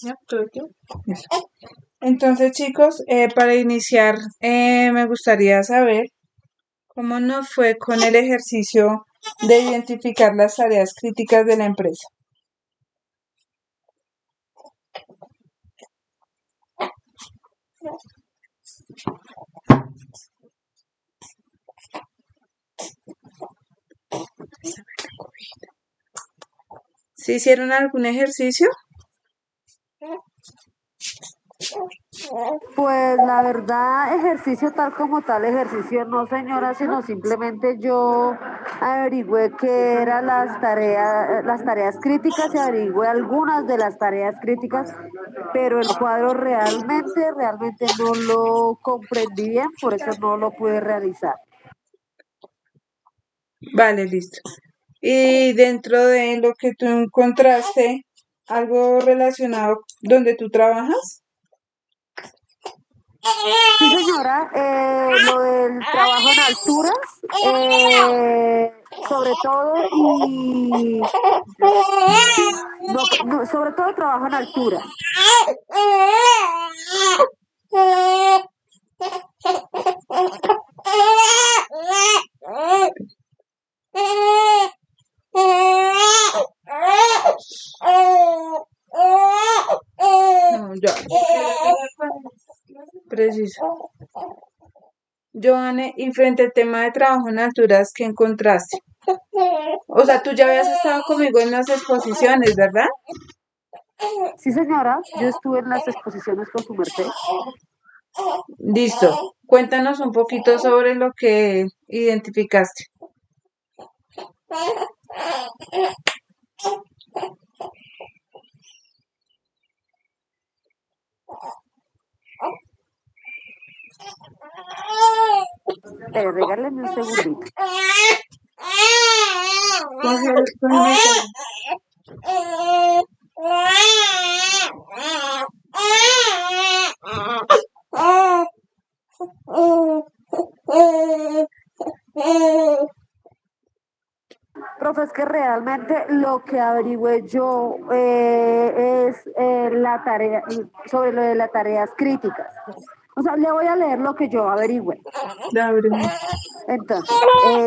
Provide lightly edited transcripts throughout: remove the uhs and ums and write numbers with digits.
Ya, todo el tiempo. Eso. Entonces, chicos, para iniciar, me gustaría saber cómo nos fue con el ejercicio de identificar las tareas críticas de la empresa. ¿Sí hicieron algún ejercicio? Pues la verdad, ejercicio tal como tal, ejercicio no, señora, sino simplemente yo averigüé qué eran las tareas críticas y averigüé algunas de las tareas críticas, pero el cuadro realmente no lo comprendí bien, por eso no lo pude realizar. Vale, listo. Y dentro de lo que tú encontraste, algo relacionado donde tú trabajas. Sí, señora, lo del trabajo en alturas, sobre todo, y sobre todo trabajo en alturas. No, ya. Preciso. Joanne, y frente al tema de trabajo en alturas, ¿qué encontraste? O sea, tú ya habías estado conmigo en las exposiciones, ¿verdad? Sí, señora, yo estuve en las exposiciones con su merced. Listo. Cuéntanos un poquito sobre lo que identificaste. Regáleme un segundito. Cógeme. Profe, es que realmente lo que averigüé yo es la tarea, sobre lo de las tareas críticas. O sea, le voy a leer lo que yo averigüé. Entonces,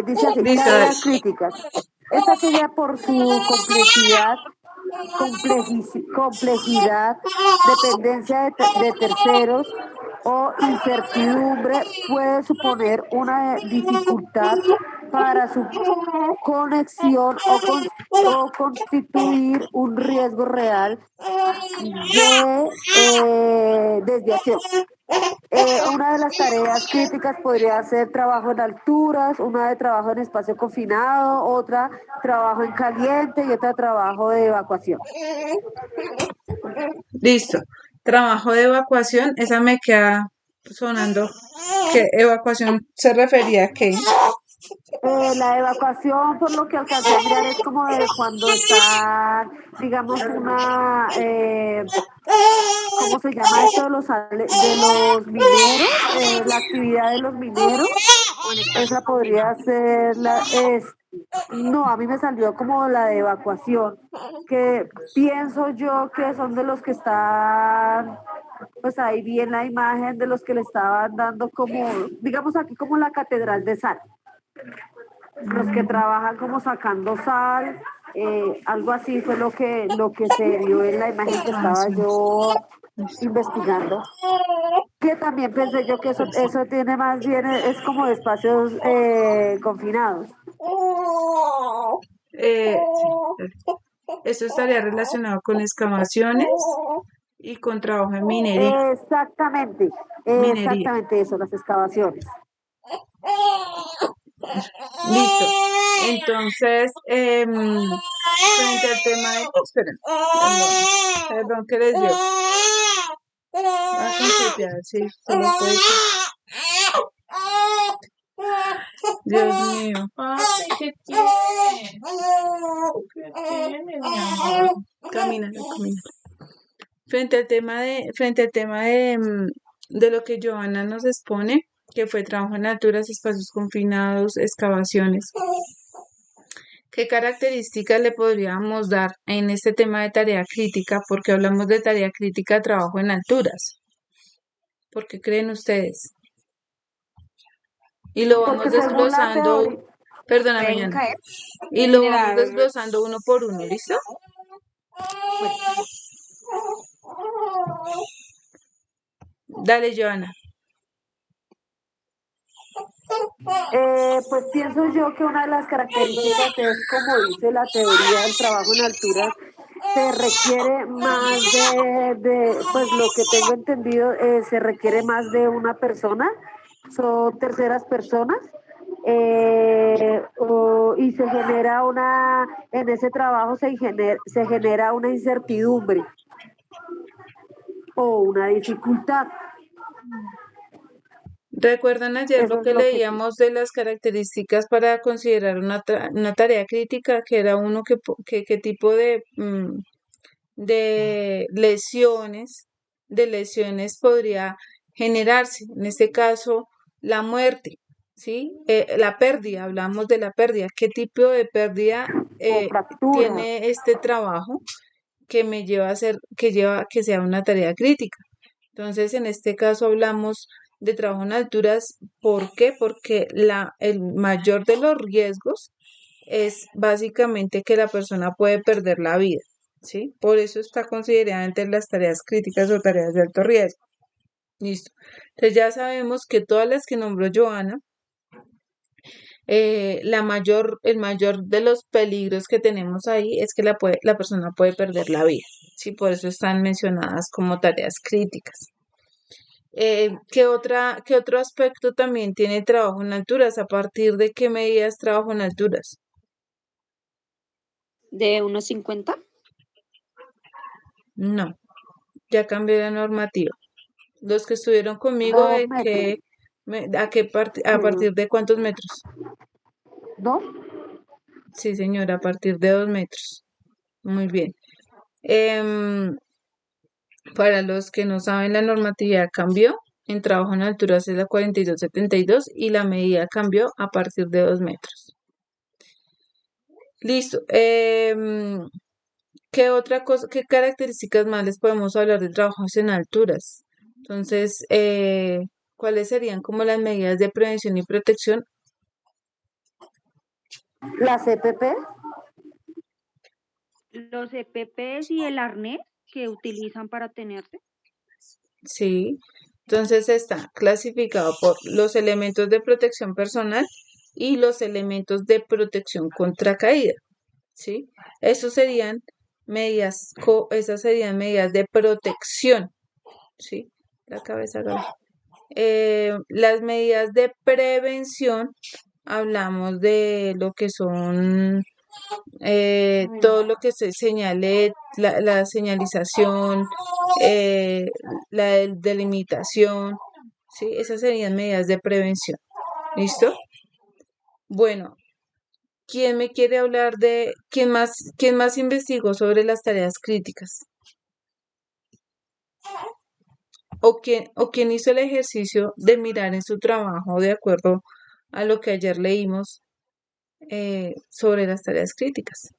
dice así, Listo, dale. tareas críticas. Es aquella por su complejidad, complejidad, dependencia de terceros o incertidumbre puede suponer una dificultad para su conexión o constituir un riesgo real de desviación. Una de las tareas críticas podría ser trabajo en alturas, una de trabajo en espacio confinado, otra trabajo en caliente y otra trabajo de evacuación. Listo. Trabajo de evacuación, esa me queda sonando. ¿Qué evacuación se refería a qué? La evacuación, por lo que alcancé a mirar, es como de cuando está, digamos, ¿cómo se llama esto de los mineros? La actividad de los mineros. Esa podría ser no, a mí me salió como la de evacuación, que pienso yo que son de los que están, pues ahí vi en la imagen de los que le estaban dando como, digamos aquí como la catedral de sal, los que trabajan como sacando sal, algo así fue lo que se vio en la imagen que Ah, estaba sí. yo investigando. Que también pensé yo que eso tiene más bien, es como de espacios confinados. Sí, dale. Esto estaría relacionado con excavaciones y con trabajo en Exactamente, minería. exactamente eso, las excavaciones. Listo. Entonces, frente al tema de... Esperen, perdón que les dio. Ah, con copiar, sí, solo puede Dios mío. Papi, ¿qué tiene? ¿Qué tiene, mi amor? Camínalo, camínalo. Frente al tema de lo que Joana nos expone, que fue trabajo en alturas, espacios confinados, excavaciones. ¿Qué características le podríamos dar en este tema de tarea crítica? Porque hablamos de tarea crítica, trabajo en alturas. ¿Por qué creen ustedes? Y lo vamos Porque según la desglosando, teoría, perdóname, Pueden Yana. caer, Y lo vamos generar, desglosando uno por uno, ¿listo? bueno, Dale, Joana. pues pienso yo que una de las características es, como dice la teoría del trabajo en alturas, se requiere más pues lo que tengo entendido, se requiere más de una persona, son terceras personas, y se genera en ese trabajo se genera una incertidumbre o una dificultad. ¿Recuerdan ayer lo Eso es que lo que leíamos de las características para considerar una tarea crítica? Que era uno qué tipo de lesiones podría generarse. En este caso, la muerte, ¿sí? La pérdida, hablamos de la pérdida. ¿Qué tipo de pérdida o fracturas. tiene este trabajo que me lleva a hacer, que lleva a que sea una tarea crítica? Entonces, en este caso hablamos de trabajo en alturas. ¿Por qué? Porque el mayor de los riesgos es básicamente que la persona puede perder la vida, ¿sí? Por eso está considerada entre las tareas críticas o tareas de alto riesgo. Listo. Entonces ya sabemos que todas las que nombró Joana, el mayor de los peligros que tenemos ahí es que la persona puede perder la vida, ¿sí? Por eso están mencionadas como tareas críticas. ¿Qué otro aspecto también tiene trabajo en alturas? ¿A partir de qué medidas trabajo en alturas? de unos 50. No, ya cambié la normativa. Los que estuvieron conmigo, 2 metros. a partir de cuántos metros? ¿Dos? Sí, señora, a partir de 2 metros. Muy bien. Em, para los que no saben, la normatividad cambió. En trabajo en alturas es la 4272 y la medida cambió a partir de 2 metros. Listo. ¿Qué otra cosa, qué características más les podemos hablar de trabajos en alturas? Entonces, ¿cuáles serían como las medidas de prevención y protección? La CPP. Los EPPs y el arnés que utilizan para tenerte. Sí. Entonces está clasificado por los elementos de protección personal y los elementos de protección contra caída. ¿Sí? Esas serían esas serían medidas de protección. ¿Sí? La cabeza acá. Las medidas de prevención, hablamos de lo que son todo lo que se señale, la señalización, la delimitación, ¿sí? Esas serían medidas de prevención. ¿Listo? Bueno, ¿quién me quiere hablar quién más investigó sobre las tareas críticas? ¿O quién hizo el ejercicio de mirar en su trabajo de acuerdo a lo que ayer leímos sobre las tareas críticas?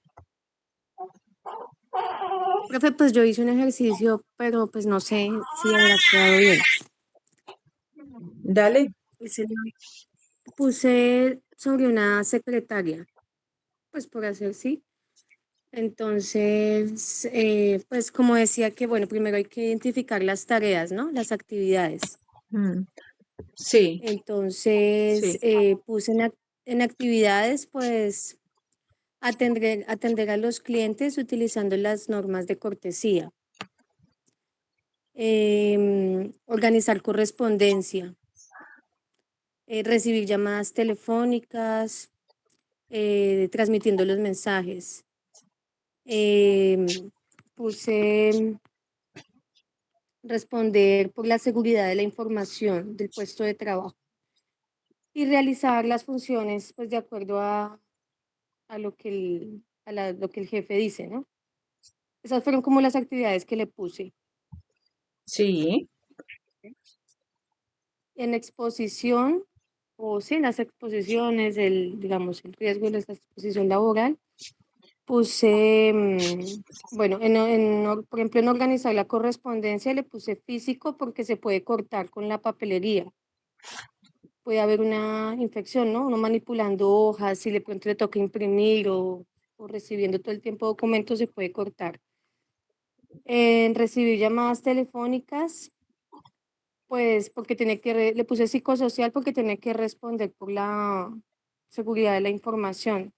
Profe, pues yo hice un ejercicio, pero pues no sé si habrá quedado bien. Dale. Puse sobre una secretaria, pues por hacer sí. Entonces, pues como decía que, bueno, primero hay que identificar las tareas, ¿no? Las actividades. Mm, sí, Entonces, sí, puse en actividades, pues, atender a los clientes utilizando las normas de cortesía. Organizar correspondencia, recibir llamadas telefónicas, transmitiendo los mensajes. Puse responder por la seguridad de la información del puesto de trabajo y realizar las funciones pues de acuerdo a lo que lo que el jefe dice, ¿no? Esas fueron como las actividades que le puse. sí, En exposición, o sí, en las exposiciones, digamos, el riesgo de la exposición laboral, puse, bueno, por ejemplo, en organizar la correspondencia le puse físico porque se puede cortar con la papelería. Puede haber una infección, ¿no? Uno manipulando hojas, si de pronto le toca imprimir o recibiendo todo el tiempo documentos, se puede cortar. En recibir llamadas telefónicas, pues porque tiene le puse psicosocial porque tiene que responder por la seguridad de la información,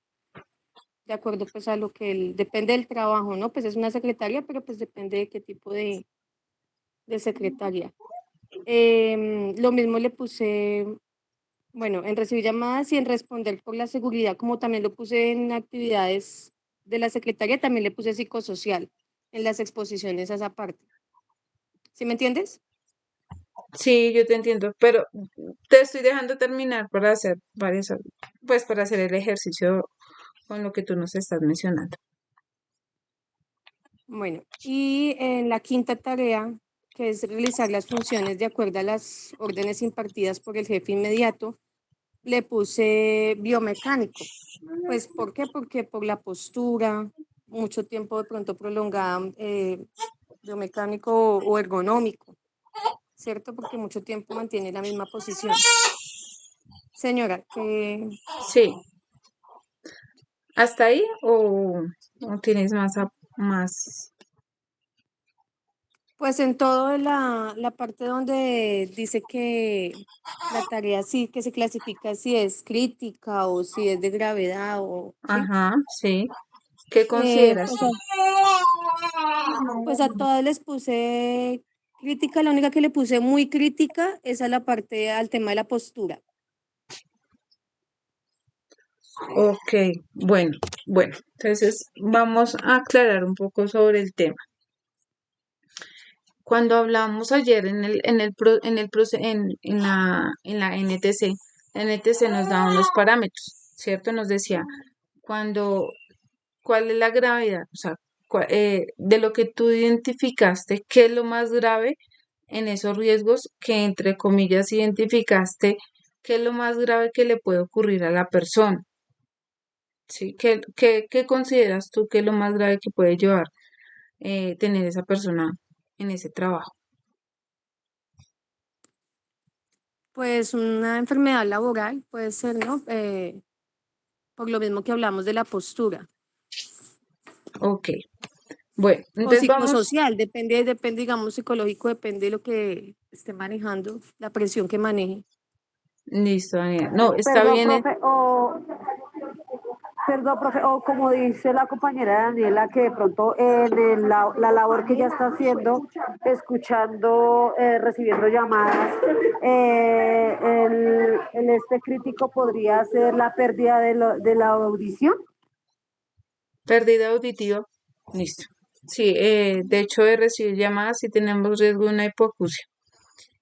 de acuerdo pues a lo que depende del trabajo, ¿no? Pues es una secretaria, pero pues depende de qué tipo de secretaria. Lo mismo le puse, bueno, en recibir llamadas y en responder por la seguridad, como también lo puse en actividades de la secretaria, también le puse psicosocial en las exposiciones a esa parte. ¿Sí me entiendes? Sí, yo te entiendo, pero te estoy dejando terminar para hacer varias, pues para hacer el ejercicio con lo que tú nos estás mencionando. Bueno, y en la quinta tarea, que es realizar las funciones de acuerdo a las órdenes impartidas por el jefe inmediato, le puse biomecánico. Pues, ¿por qué? Porque por la postura, mucho tiempo de pronto prolongada, biomecánico o ergonómico, ¿cierto? Porque mucho tiempo mantiene la misma posición. Señora, que Sí, ¿hasta ahí o tienes más, más? pues en toda la parte donde dice que la tarea sí que se clasifica si es crítica o si es de gravedad o sí, Ajá, sí. ¿Qué consideras pues, tú? pues a todas les puse crítica, la única que le puse muy crítica es a la parte, al tema de la postura. Ok, bueno, entonces vamos a aclarar un poco sobre el tema. Cuando hablamos ayer en la NTC, la NTC nos da unos parámetros, ¿cierto? Nos decía cuando, cuál es la gravedad, o sea, de lo que tú identificaste, qué es lo más grave en esos riesgos que entre comillas identificaste, qué es lo más grave que le puede ocurrir a la persona. ¿Sí? ¿Qué consideras tú que es lo más grave que puede llevar tener esa persona en ese trabajo? Pues una enfermedad laboral puede ser, ¿no? Por lo mismo que hablamos de la postura. Ok, bueno, O entonces vamos, psicosocial, depende, digamos, psicológico, depende de lo que esté manejando, la presión que maneje. listo, Daniela. No, está Perdón, bien, profe, o como dice la compañera Daniela, que de pronto en la labor que ella está haciendo, escuchando, recibiendo llamadas, este crítico podría ser la pérdida de la audición. pérdida auditiva, listo. Sí, de hecho de recibir llamadas sí tenemos riesgo de una hipoacusia.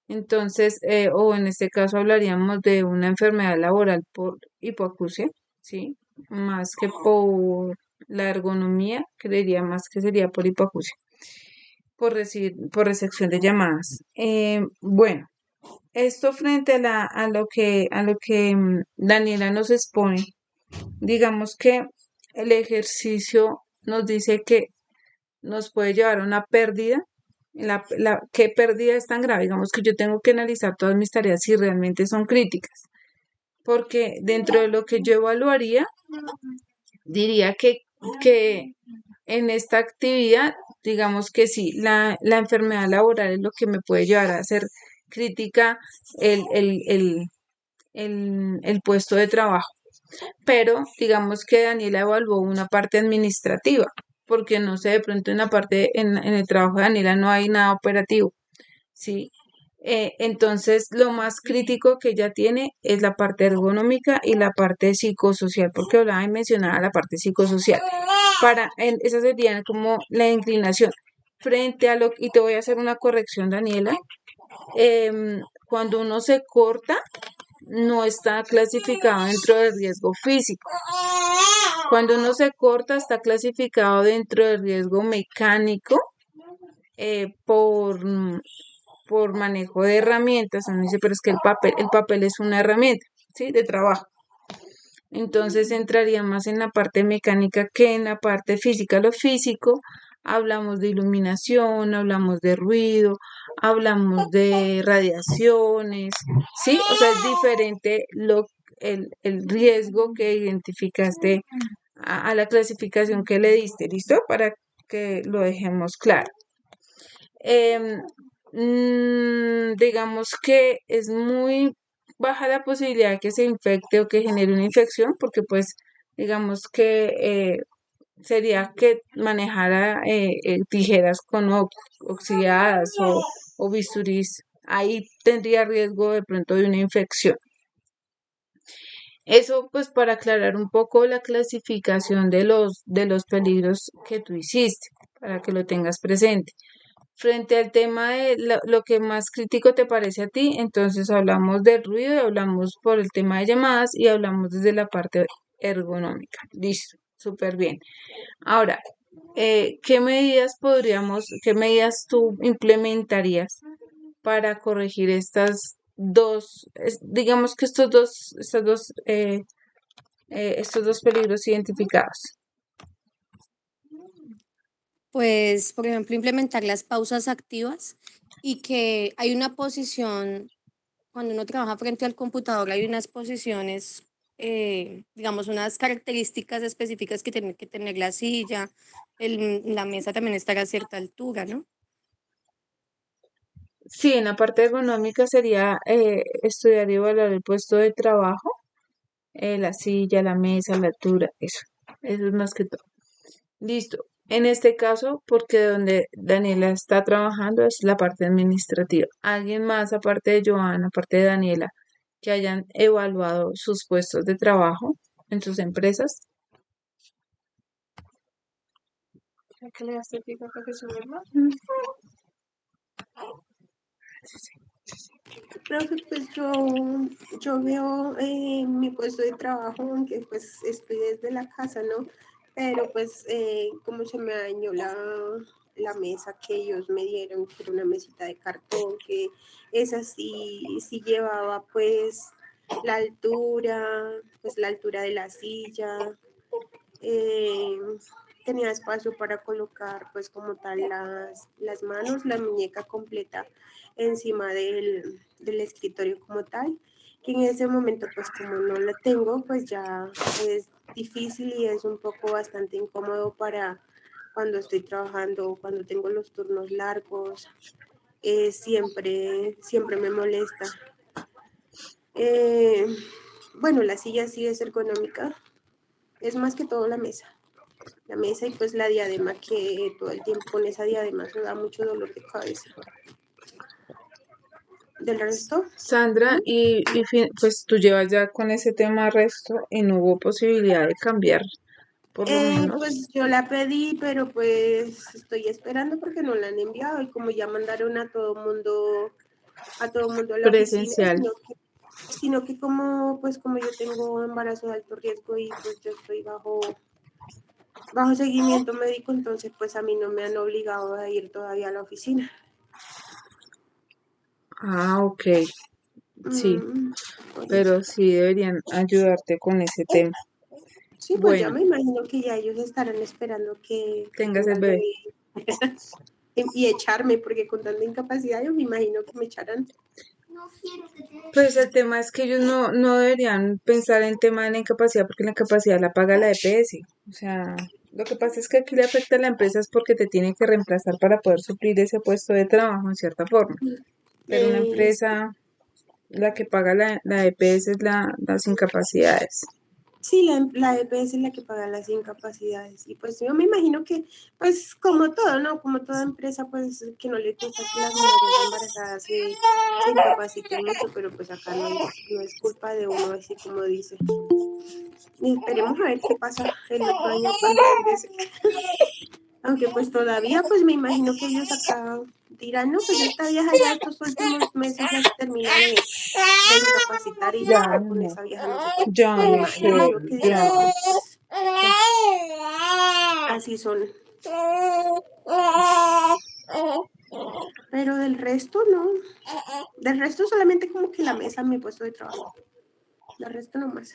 Entonces, o en este caso hablaríamos de una enfermedad laboral por hipoacusia, ¿sí? Más que por la ergonomía, creería más que sería por hipoacusia, por recibir, por recepción de llamadas. Bueno, esto frente a lo que Daniela nos expone, digamos que el ejercicio nos dice que nos puede llevar a una pérdida. ¿Qué pérdida es tan grave? Digamos que yo tengo que analizar todas mis tareas si realmente son críticas, porque dentro de lo que yo evaluaría, diría que en esta actividad, digamos que sí, la enfermedad laboral es lo que me puede llevar a hacer crítica el, el, el, el puesto de trabajo. Pero digamos que Daniela evaluó una parte administrativa, porque no sé, de pronto en la parte, en el trabajo de Daniela no hay nada operativo, ¿sí? Entonces, lo más crítico que ella tiene es la parte ergonómica y la parte psicosocial, porque hablaba y mencionaba la parte psicosocial. Esa sería como la inclinación. Frente a lo, y te voy a hacer una corrección, Daniela, cuando uno se corta, no está clasificado dentro del riesgo físico. Cuando uno se corta, está clasificado dentro del riesgo mecánico eh, por, por manejo de herramientas. Uno dice, pero es que el papel es una herramienta, ¿sí? De trabajo. Entonces entraría más en la parte mecánica que en la parte física. Lo físico, hablamos de iluminación, hablamos de ruido, hablamos de radiaciones, ¿sí? O sea, es diferente el riesgo que identificaste a la clasificación que le diste, ¿listo? Para que lo dejemos claro. Em, digamos que es muy baja la posibilidad de que se infecte o que genere una infección, porque pues digamos que sería que manejara tijeras con oxidadas o bisturís. Ahí tendría riesgo de pronto de una infección. Eso pues para aclarar un poco la clasificación de los peligros que tú hiciste, para que lo tengas presente. Frente al tema de lo que más crítico te parece a ti, entonces hablamos del ruido, hablamos por el tema de llamadas y hablamos desde la parte ergonómica. Listo, súper bien. Ahora, qué medidas tú implementarías para corregir digamos que estos dos peligros identificados? Pues, por ejemplo, implementar las pausas activas y que hay una posición, cuando uno trabaja frente al computador, hay unas posiciones, digamos, unas características específicas que tiene que tener la silla, la mesa también estar a cierta altura, ¿no? Sí, en la parte ergonómica sería estudiar y evaluar el puesto de trabajo, la silla, la mesa, la altura, eso es más que todo. Listo. En este caso, porque donde Daniela está trabajando es la parte administrativa. ¿Alguien más, aparte de Joana, aparte de Daniela, que hayan evaluado sus puestos de trabajo en sus empresas? ¿Qué le das pico para que se duerma? Profe, pues yo veo mi puesto de trabajo, aunque pues estoy desde la casa, ¿no? Pero pues como se me dañó la mesa que ellos me dieron, que era una mesita de cartón, que esa sí llevaba pues la altura de la silla, eh, tenía espacio para colocar pues como tal las manos, la muñeca completa encima del escritorio como tal, que en ese momento pues como no la tengo pues ya es difícil y es un poco bastante incómodo para cuando estoy trabajando o cuando tengo los turnos largos, siempre me molesta. Bueno, la silla sí es ergonómica, es más que todo la mesa y pues la diadema, que todo el tiempo con esa diadema eso da mucho dolor de cabeza. Del resto, Sandra, pues tú llevas ya con ese tema resto y no hubo posibilidad de cambiar, por lo menos pues yo la pedí, pero pues estoy esperando porque no la han enviado y como ya mandaron a todo mundo a la oficina, presencial. sino que como yo tengo embarazo de alto riesgo y pues yo estoy bajo seguimiento médico, entonces pues a mí no me han obligado a ir todavía a la oficina. Ah, ok, sí, Por eso. pero sí deberían ayudarte con ese tema. Sí, pues ya Bueno, me imagino que ya ellos estarán esperando que tengas tenga el el bebé. bebé y echarme, porque con tanta incapacidad yo me imagino que me echarán. Pues el tema es que ellos no deberían pensar en tema de la incapacidad porque la incapacidad la paga la EPS. O sea, lo que pasa es que aquí le afecta a la empresa es porque te tiene que reemplazar para poder suplir ese puesto de trabajo en cierta forma. Pero una Sí, empresa, la que paga la EPS es las incapacidades. sí, la EPS es la que paga las incapacidades. Y pues yo me imagino que, pues como todo, ¿no? Como toda empresa, pues que no le gusta que las mujeres embarazadas se incapaciten mucho, pero pues acá no es culpa de uno, así como dice. Y esperemos a ver qué pasa el otro año cuando regrese. Aunque pues todavía, pues me imagino que ellos acá dirán, no, pues esta vieja ya estos últimos meses las termina de incapacitar y Ya, ya con no, esa vieja no se puede. ya, Me mujer, imagino que ya. dirán, porque pues así son. Pero del resto no. Del resto solamente como que la mesa me he puesto de trabajo. Del resto no más.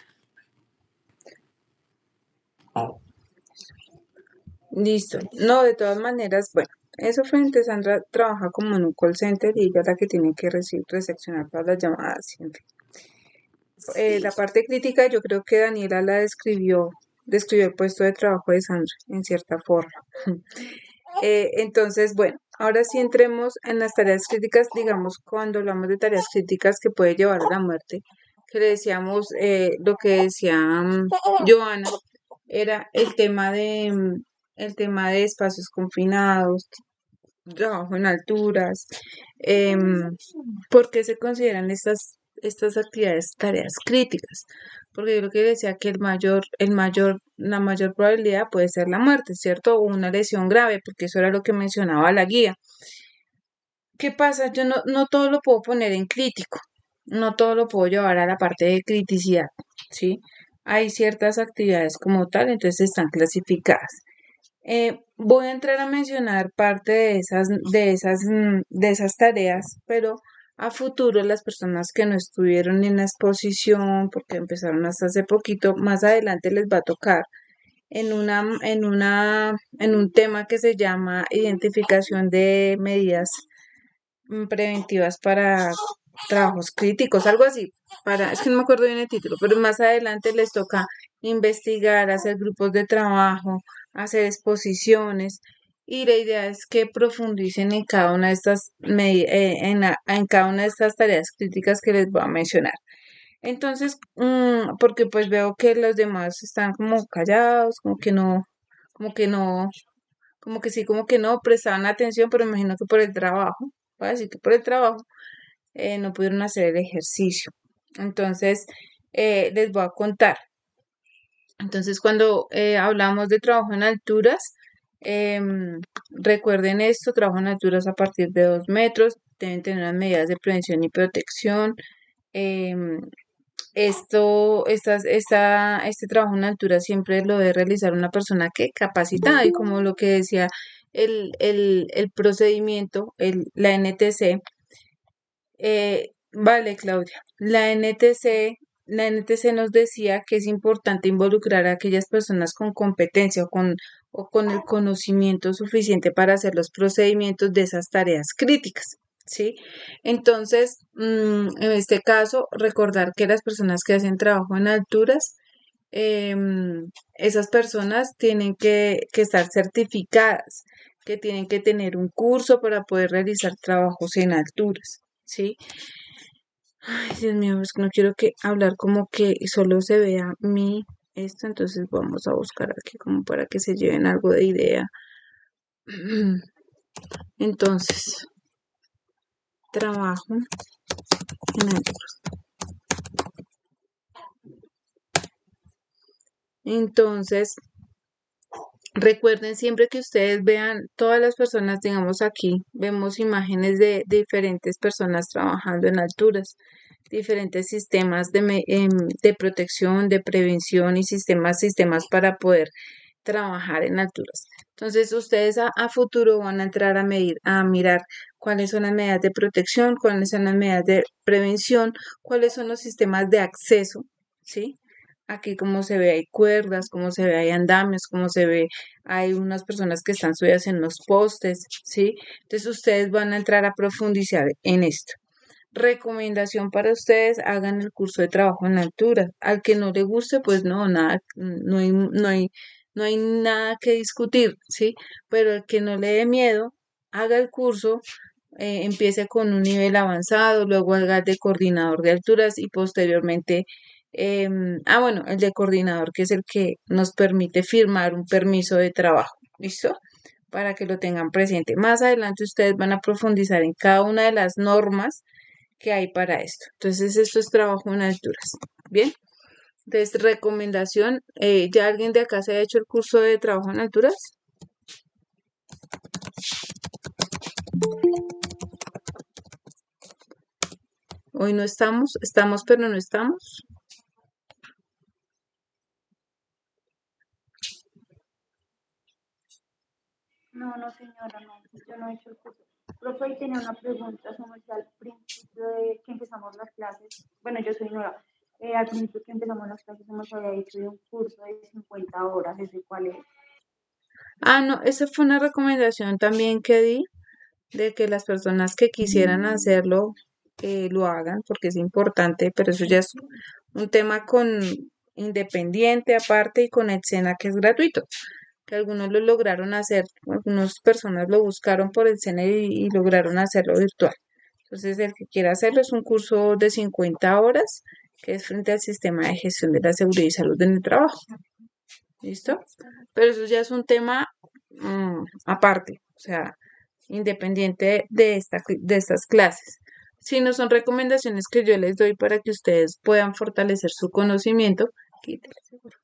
Listo. No, de todas maneras, bueno, eso frente Sandra trabaja como en un call center y ella es la que tiene que recibir, recepcionar todas las llamadas. En fin. La Sí, parte crítica, yo creo que Daniela la describió el puesto de trabajo de Sandra, en cierta forma. Entonces, bueno, ahora sí entremos en las tareas críticas, digamos, cuando hablamos de tareas críticas que puede llevar a la muerte, que le decíamos, lo que decía Joana, era el tema de espacios confinados, trabajo en alturas, ¿por qué se consideran estas actividades tareas críticas? Porque yo lo que decía que la mayor probabilidad puede ser la muerte, ¿cierto? O una lesión grave, porque eso era lo que mencionaba la guía. ¿Qué pasa? Yo no todo lo puedo poner en crítico, no todo lo puedo llevar a la parte de criticidad, ¿sí? Hay ciertas actividades como tal, entonces están clasificadas. Voy a entrar a mencionar parte de esas tareas, pero a futuro las personas que no estuvieron en la exposición, porque empezaron hasta hace poquito, más adelante les va a tocar en un tema que se llama identificación de medidas preventivas para trabajos críticos, algo así. Es que no me acuerdo bien el título, pero más adelante les toca investigar, hacer grupos de trabajo, hacer exposiciones y la idea es que profundicen en cada una de en cada una de estas tareas críticas que les voy a mencionar. Entonces, porque pues veo que los demás están como callados, como que no, como que sí, como que no prestaban atención, pero me imagino que por el trabajo, voy a decir que por el trabajo no pudieron hacer el ejercicio. Entonces, les voy a contar. Entonces, cuando hablamos de trabajo en alturas, recuerden esto, trabajo en alturas a partir de 2 metros, deben tener unas medidas de prevención y protección. em, este trabajo en altura siempre lo debe realizar una persona que capacitada y como lo que decía el procedimiento, la NTC, vale, Claudia, la NTC nos decía que es importante involucrar a aquellas personas con competencia o con el conocimiento suficiente para hacer los procedimientos de esas tareas críticas. ¿Sí? Entonces, en este caso, recordar que las personas que hacen trabajo en alturas, esas personas tienen que estar certificadas, que tienen que tener un curso para poder realizar trabajos en alturas, ¿sí? Ay, Dios mío, es que no quiero que hablar como que solo se vea esto, entonces vamos a buscar aquí como para que se lleven algo de idea. Entonces, trabajo en alturas. Entonces, recuerden siempre que ustedes vean, todas las personas, digamos aquí, vemos imágenes de diferentes personas trabajando en alturas, diferentes sistemas de protección, de prevención y sistemas para poder trabajar en alturas. Entonces, ustedes a futuro van a entrar a mirar cuáles son las medidas de protección, cuáles son las medidas de prevención, cuáles son los sistemas de acceso, ¿sí? Aquí como se ve hay cuerdas, como se ve hay andamios, como se ve hay unas personas que están subidas en los postes, ¿sí? Entonces ustedes van a entrar a profundizar en esto. Recomendación para ustedes, hagan el curso de trabajo en altura. Al que no le guste, pues no, nada, no hay nada que discutir, ¿sí? Pero al que no le dé miedo, haga el curso, empiece con un nivel avanzado, luego haga el de coordinador de alturas y posteriormente, bueno, el de coordinador, que es el que nos permite firmar un permiso de trabajo, ¿listo? Para que lo tengan presente. Más adelante ustedes van a profundizar en cada una de las normas que hay para esto. Entonces, esto es trabajo en alturas. Bien. Entonces, recomendación, ¿ya alguien de acá se ha hecho el curso de trabajo en alturas? Hoy no estamos pero no estamos. No, no, señora, no, yo no he hecho el curso. Profe, y tenía una pregunta, somos al principio de que empezamos las clases. Bueno, yo soy nueva. al principio que empezamos las clases se nos había dicho de un curso de 50 horas, ¿ese cuál es? Ah, no, esa fue una recomendación también que di de que las personas que quisieran hacerlo lo hagan porque es importante, pero eso ya es un tema con independiente aparte y con el SENA que es gratuito, que algunos lo lograron hacer, algunas personas lo buscaron por el SENA y lograron hacerlo virtual. Entonces, el que quiera hacerlo es un curso de 50 horas que es frente al sistema de gestión de la seguridad y salud en el trabajo. ¿Listo? Pero eso ya es un tema aparte, o sea, independiente de estas clases. Si no son recomendaciones que yo les doy para que ustedes puedan fortalecer su conocimiento, quítale, seguro,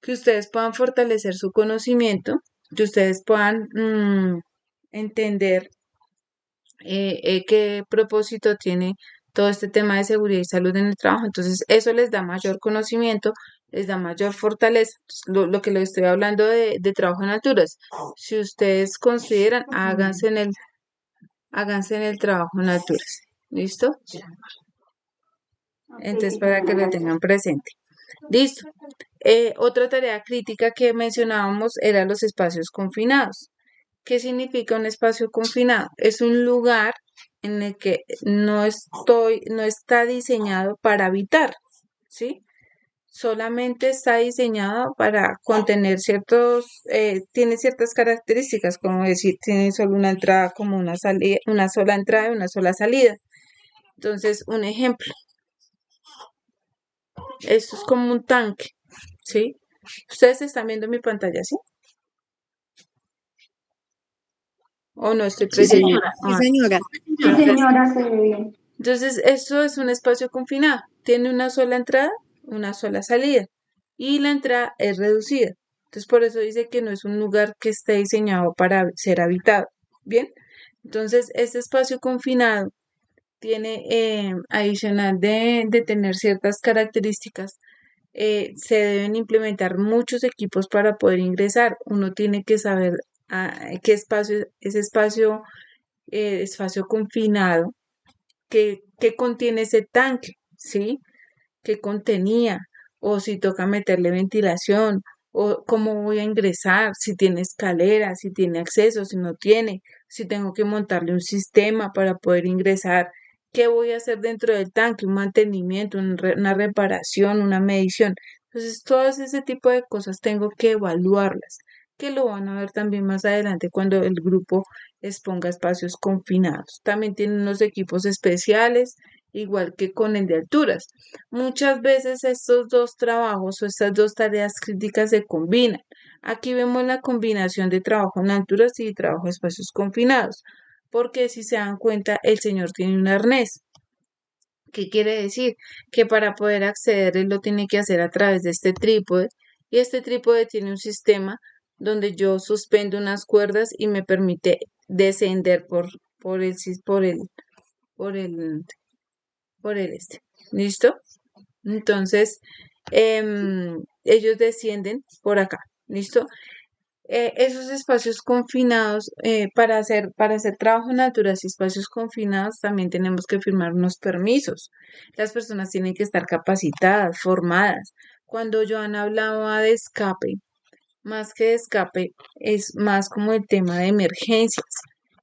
que ustedes puedan fortalecer su conocimiento, que ustedes puedan entender qué propósito tiene todo este tema de seguridad y salud en el trabajo. Entonces, eso les da mayor conocimiento, les da mayor fortaleza. Lo que les estoy hablando de trabajo en alturas. Si ustedes consideran, háganse en el trabajo en alturas. ¿Listo? Ok, Entonces, sí, para que señora, lo gracias. tengan presente. Listo. Otra tarea crítica que mencionábamos era los espacios confinados. ¿Qué significa un espacio confinado? Es un lugar en el que no está diseñado para habitar, ¿sí? Solamente está diseñado para contener tiene ciertas características, como decir, tiene solo una entrada como una salida, una sola entrada y una sola salida. Entonces, un ejemplo, esto es como un tanque, ¿sí? Ustedes están viendo mi pantalla, ¿sí? ¿O no estoy Sí, presente? señora. Sí, señora. Sí, señora, se ve bien. Entonces, esto es un espacio confinado. Tiene una sola entrada, una sola salida. Y la entrada es reducida. Entonces, por eso dice que no es un lugar que esté diseñado para ser habitado. Bien. Entonces, este espacio confinado tiene, adicional de tener ciertas características, se deben implementar muchos equipos para poder ingresar. Uno tiene que saber qué espacio, ese espacio confinado que contiene ese tanque, ¿sí? ¿Qué contenía? O si toca meterle ventilación, o cómo voy a ingresar, si tiene escalera, si tiene acceso, si no tiene, si tengo que montarle un sistema para poder ingresar, qué voy a hacer dentro del tanque, un mantenimiento, una reparación, una medición. Entonces, todo ese tipo de cosas tengo que evaluarlas, que lo van a ver también más adelante cuando el grupo exponga espacios confinados. También tienen unos equipos especiales, igual que con el de alturas. Muchas veces estos dos trabajos o estas dos tareas críticas se combinan. Aquí vemos la combinación de trabajo en alturas y trabajo en espacios confinados, porque si se dan cuenta, el señor tiene un arnés. ¿Qué quiere decir? Que para poder acceder él lo tiene que hacer a través de este trípode y este trípode tiene un sistema donde yo suspendo unas cuerdas y me permite descender por el, sis- por el, por el este. ¿Listo? Entonces, ellos descienden por acá. ¿Listo? Esos espacios confinados, para hacer trabajo en alturas y espacios confinados, también tenemos que firmar unos permisos. Las personas tienen que estar capacitadas, formadas. Cuando Joana hablaba de escape, más que de escape, es más como el tema de emergencias.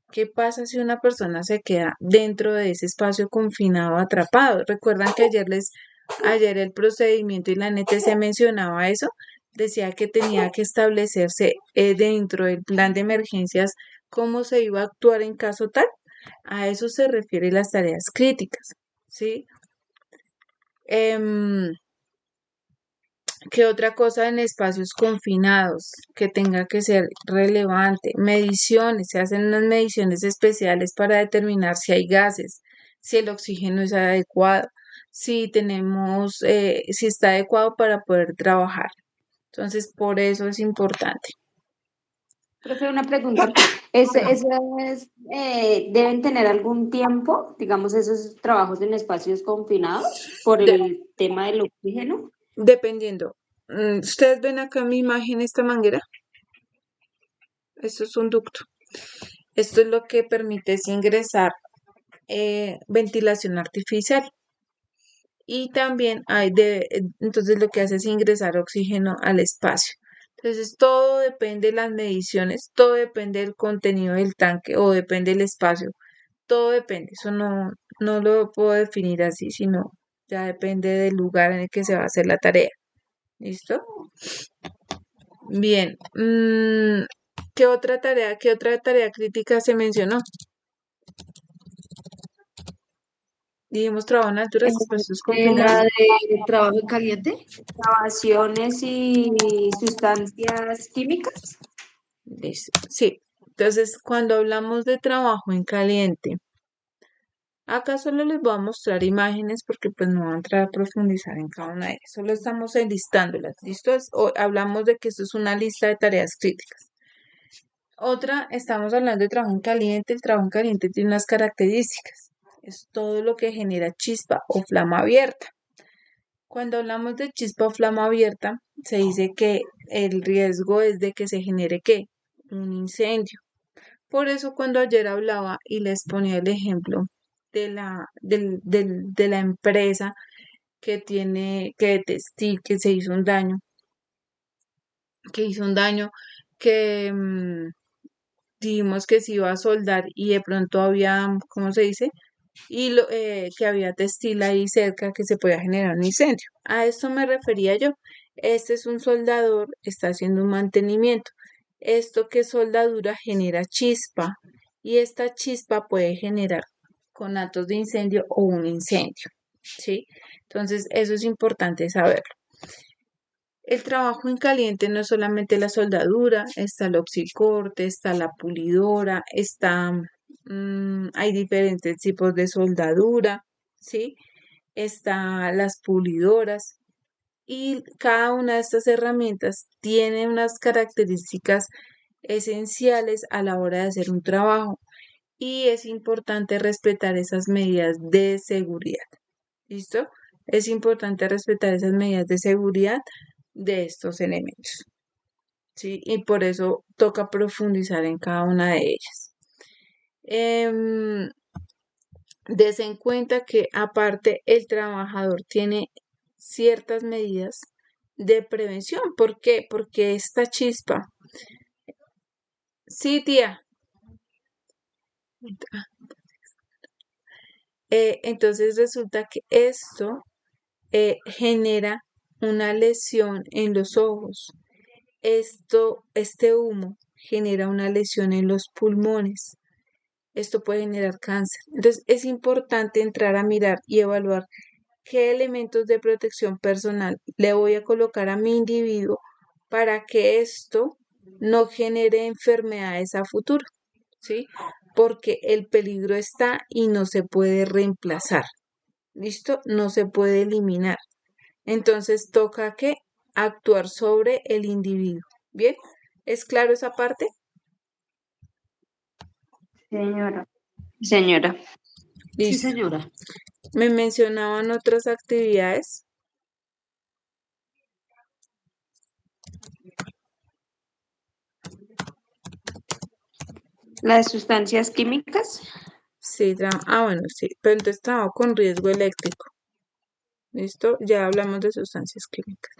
¿Qué pasa si una persona se queda dentro de ese espacio confinado, atrapado? ¿Recuerdan que ayer el procedimiento y la NTC mencionaba eso? Decía que tenía que establecerse dentro del plan de emergencias cómo se iba a actuar en caso tal. A eso se refiere las tareas críticas, ¿sí? Em, ¿Qué otra cosa en espacios confinados que tenga que ser relevante? Mediciones, se hacen unas mediciones especiales para determinar si hay gases, si el oxígeno es adecuado, si está adecuado para poder trabajar. Entonces, por eso es importante. Profe, una pregunta. ¿Deben tener algún tiempo, digamos, esos trabajos en espacios confinados por De- el tema del oxígeno? Dependiendo. ¿Ustedes ven acá en mi imagen esta manguera? Esto es un ducto. Esto es lo que permite es ingresar ventilación artificial. y también entonces lo que hace es ingresar oxígeno al espacio. Entonces todo depende de las mediciones, todo depende del contenido del tanque o depende del espacio, todo depende, eso no lo puedo definir así, sino ya depende del lugar en el que se va a hacer la tarea. ¿Listo? Bien. ¿Qué otra tarea crítica se mencionó? Dijimos trabajo en alturas, pues eso es La confinados. de trabajo en caliente. Excavaciones y sustancias químicas. Listo. Sí. Entonces, cuando hablamos de trabajo en caliente, acá solo les voy a mostrar imágenes porque pues no voy a entrar a profundizar en cada una de ellas. Solo estamos enlistándolas. ¿Listo? Hablamos de que esto es una lista de tareas críticas. Otra, estamos hablando de trabajo en caliente. El trabajo en caliente tiene unas características. Es todo lo que genera chispa o flama abierta. Cuando hablamos de chispa o flama abierta, se dice que el riesgo es de que se genere ¿qué? Un incendio. Por eso cuando ayer hablaba y les ponía el ejemplo de la empresa que tiene que textil, que se hizo un daño, que dijimos que se iba a soldar y de pronto había, ¿cómo se dice? Que había textil ahí cerca que se podía generar un incendio. A esto me refería yo. Este es un soldador, está haciendo un mantenimiento. Esto que es soldadura genera chispa y esta chispa puede generar conatos de incendio o un incendio, ¿sí? Entonces, eso es importante saberlo. El trabajo en caliente no es solamente la soldadura, está el oxicorte, está la pulidora, hay diferentes tipos de soldadura, ¿sí? Está las pulidoras y cada una de estas herramientas tiene unas características esenciales a la hora de hacer un trabajo y es importante respetar esas medidas de seguridad. ¿Listo? Es importante respetar esas medidas de seguridad de estos elementos, ¿sí? Y por eso toca profundizar en cada una de ellas. Des en cuenta que aparte el trabajador tiene ciertas medidas de prevención. ¿Por qué? Porque esta chispa. Sí, tía. Entonces resulta que esto genera una lesión en los ojos. Este humo genera una lesión en los pulmones. Esto puede generar cáncer. Entonces es importante entrar a mirar y evaluar qué elementos de protección personal le voy a colocar a mi individuo para que esto no genere enfermedades a futuro, ¿sí? Porque el peligro está y no se puede reemplazar. ¿Listo? No se puede eliminar. Entonces toca que actuar sobre el individuo. ¿Bien? ¿Es claro esa parte? Señora. Señora. Sí, Listo. señora. Me mencionaban otras actividades. Las sustancias químicas. Sí, bueno, sí, pero entonces trabajo con riesgo eléctrico. ¿Listo? Ya hablamos de sustancias químicas.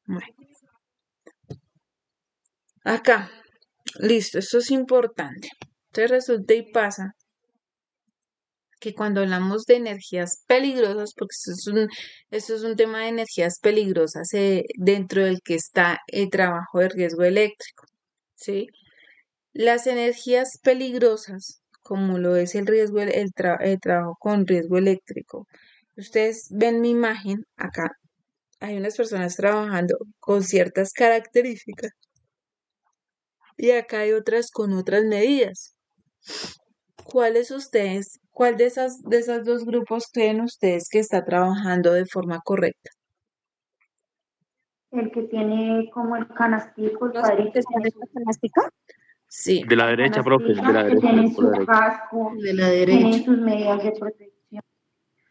Bueno. Acá, listo, esto es importante. Entonces resulta y pasa que cuando hablamos de energías peligrosas, porque esto es un tema de energías peligrosas dentro del que está el trabajo de riesgo eléctrico, ¿sí? Las energías peligrosas, como lo es el trabajo con riesgo eléctrico. Ustedes ven mi imagen acá. Hay unas personas trabajando con ciertas características y acá hay otras con otras medidas. ¿Cuál de esos dos grupos creen ustedes que está trabajando de forma correcta? El que tiene como el canastico, el ¿Los cuadrito que con de su la canastica? Sí, De la derecha, profe, de la canastica, que derecha, tiene por la su derecha. casco, De la tiene derecha. sus medidas de protección.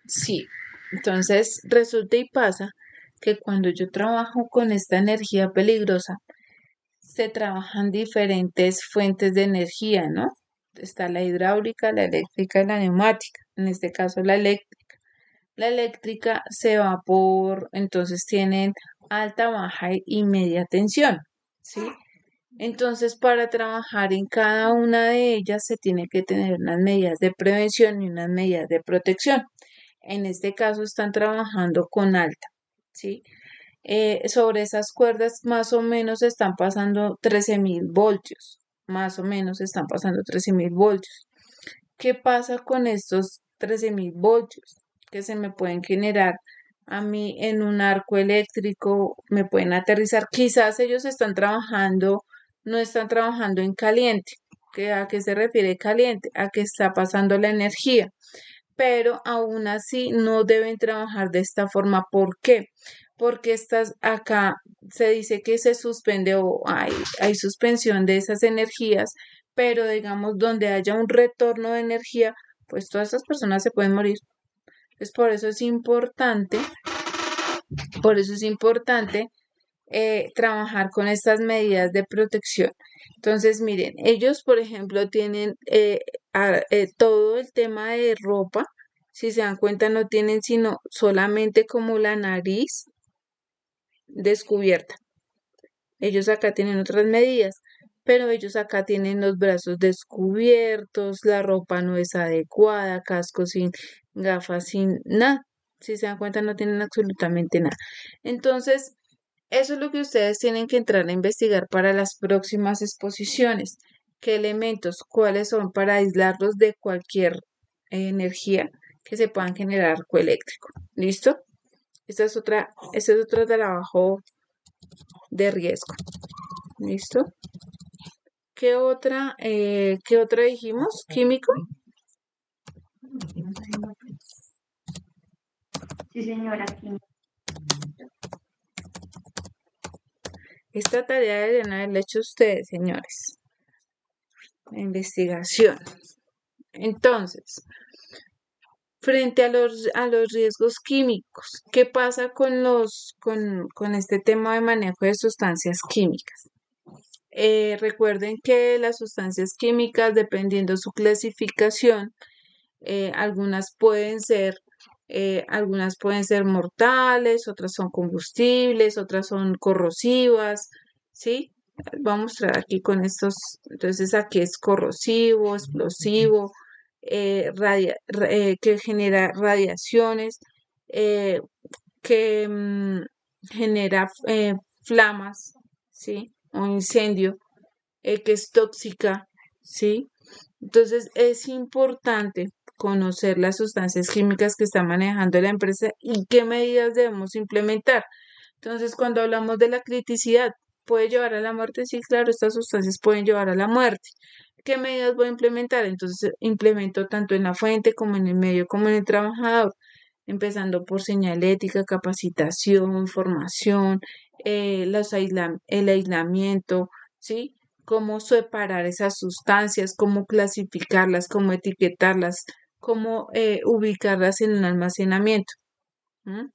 sí. Entonces, resulta y pasa que cuando yo trabajo con esta energía peligrosa, se trabajan diferentes fuentes de energía, ¿no? Está la hidráulica, la eléctrica y la neumática. En este caso, la eléctrica. La eléctrica se va entonces tienen alta, baja y media tensión, ¿sí? Entonces, para trabajar en cada una de ellas se tiene que tener unas medidas de prevención y unas medidas de protección. En este caso están trabajando con alta, ¿sí? Sobre esas cuerdas más o menos están pasando 13.000 voltios, más o menos están pasando 13.000 voltios. ¿Qué pasa con estos 13.000 voltios? Que se me pueden generar a mí en un arco eléctrico, me pueden aterrizar. Quizás ellos están trabajando, no están trabajando en caliente. ¿A qué se refiere caliente? A que está pasando la energía. Pero aún así no deben trabajar de esta forma. ¿Por qué? Porque acá se dice que se suspende o hay suspensión de esas energías, pero digamos donde haya un retorno de energía, pues todas estas personas se pueden morir. Entonces por eso es importante trabajar con estas medidas de protección. Entonces, miren, ellos, por ejemplo, tienen todo el tema de ropa, si se dan cuenta, no tienen sino solamente como la nariz descubierta. Ellos acá tienen otras medidas, pero ellos acá tienen los brazos descubiertos, la ropa no es adecuada, casco sin gafas, sin nada. Si se dan cuenta, no tienen absolutamente nada. Entonces, eso es lo que ustedes tienen que entrar a investigar para las próximas exposiciones. ¿Qué elementos, cuáles son para aislarlos de cualquier energía que se puedan generar arco eléctrico? ¿Listo? Este es otro trabajo de riesgo. ¿Listo? ¿Qué otra dijimos? ¿Químico? Sí, señora, aquí. Esta tarea deberían haberla hecho ustedes, señores. La investigación. Entonces, frente a los riesgos químicos, ¿qué pasa con este tema de manejo de sustancias químicas? Recuerden que las sustancias químicas, dependiendo su clasificación, algunas pueden ser mortales, otras son combustibles, otras son corrosivas, ¿sí? Voy a mostrar aquí con estos. Entonces, aquí es corrosivo, explosivo, que genera radiaciones, eh, que genera flamas, ¿sí? O incendio, que es tóxica, ¿sí? Entonces, es importante conocer las sustancias químicas que está manejando la empresa y qué medidas debemos implementar. Entonces, cuando hablamos de la criticidad, ¿puede llevar a la muerte? Sí, claro, estas sustancias pueden llevar a la muerte. ¿Qué medidas voy a implementar? Entonces, implemento tanto en la fuente como en el medio como en el trabajador, empezando por señalética, capacitación, formación, el aislamiento, ¿sí? Cómo separar esas sustancias, cómo clasificarlas, cómo etiquetarlas, cómo ubicarlas en un almacenamiento. ¿Mm?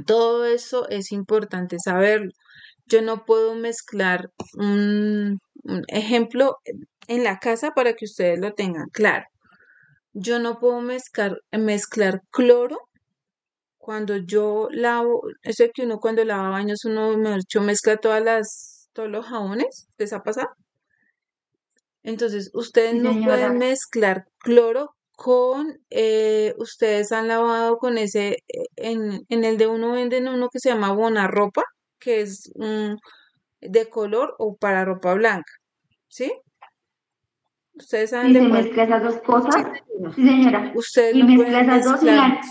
Todo eso es importante saberlo. Yo no puedo mezclar un ejemplo en la casa para que ustedes lo tengan claro. Yo no puedo mezclar cloro cuando yo lavo, eso es que uno cuando lava baños, uno, mejor dicho, mezcla todos los jabones, ¿les ha pasado? Entonces, ustedes Sí, no pueden señora. mezclar cloro ustedes han lavado con en el de uno venden uno que se llama Bonarropa, que es de color o para ropa blanca, ¿sí? Ustedes saben Sí, de se cuál. mezcla esas dos Sí, cosas. señora. Sí, señora. Ustedes Y no mezcla pueden esas dos y mezclarlos.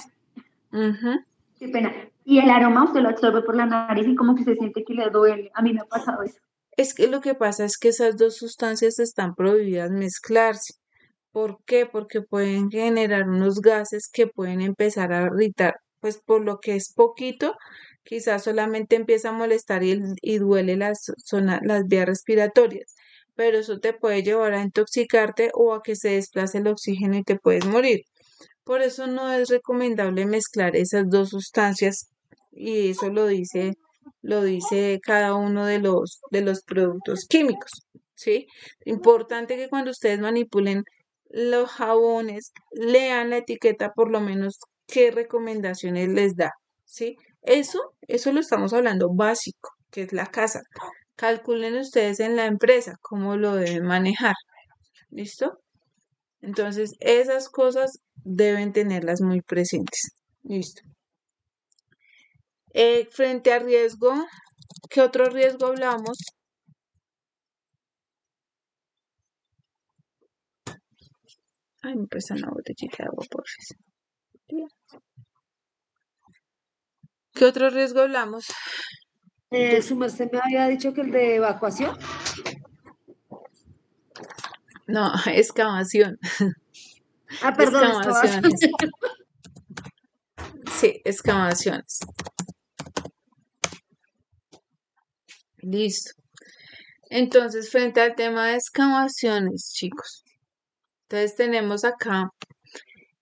Ujú. qué pena. Y el aroma usted lo absorbe por la nariz y como que se siente que le duele. A mí me ha pasado eso. Es que lo que pasa es que esas dos sustancias están prohibidas mezclarse. ¿Por qué? Porque pueden generar unos gases que pueden empezar a irritar, pues por lo que es poquito, quizás solamente empieza a molestar y duele las vías respiratorias, pero eso te puede llevar a intoxicarte o a que se desplace el oxígeno y te puedes morir. Por eso no es recomendable mezclar esas dos sustancias y eso lo dice cada uno de los productos químicos, ¿sí? Importante que cuando ustedes manipulen los jabones, lean la etiqueta por lo menos qué recomendaciones les da, ¿sí? Eso lo estamos hablando básico, que es la casa. Calculen ustedes en la empresa cómo lo deben manejar, ¿listo? Entonces, esas cosas deben tenerlas muy presentes. Listo. Frente a riesgo, ¿qué otro riesgo hablamos? Ay, me prestan una botellita de agua, por favor. ¿Qué otro riesgo hablamos? Su merced me había dicho que el de evacuación. No, excavación. Perdón, estaba. Excavaciones. Sí, excavaciones. Listo. Entonces, frente al tema de excavaciones, chicos, entonces tenemos acá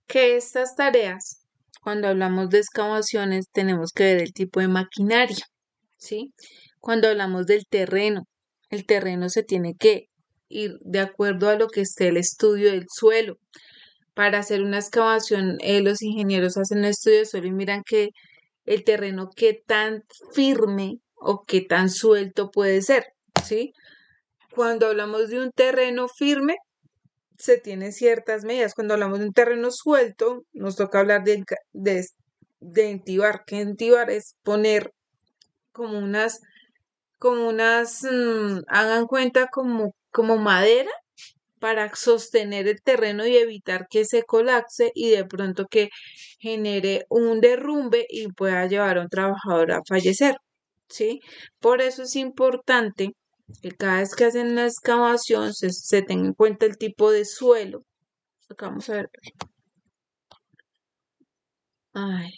que estas tareas, cuando hablamos de excavaciones, tenemos que ver el tipo de maquinaria, ¿sí? Cuando hablamos del terreno, el terreno se tiene que ir de acuerdo a lo que esté el estudio del suelo. Para hacer una excavación, los ingenieros hacen un estudio de suelo y miran que el terreno qué tan firme o qué tan suelto puede ser, ¿sí? Cuando hablamos de un terreno firme, se tienen ciertas medidas. Cuando hablamos de un terreno suelto, nos toca hablar de entibar. Que entibar es poner como hagan cuenta como madera para sostener el terreno y evitar que se colapse y de pronto que genere un derrumbe y pueda llevar a un trabajador a fallecer, ¿sí? Por eso es importante que cada vez que hacen una excavación se tenga en cuenta el tipo de suelo. Acá vamos a ver. Ay,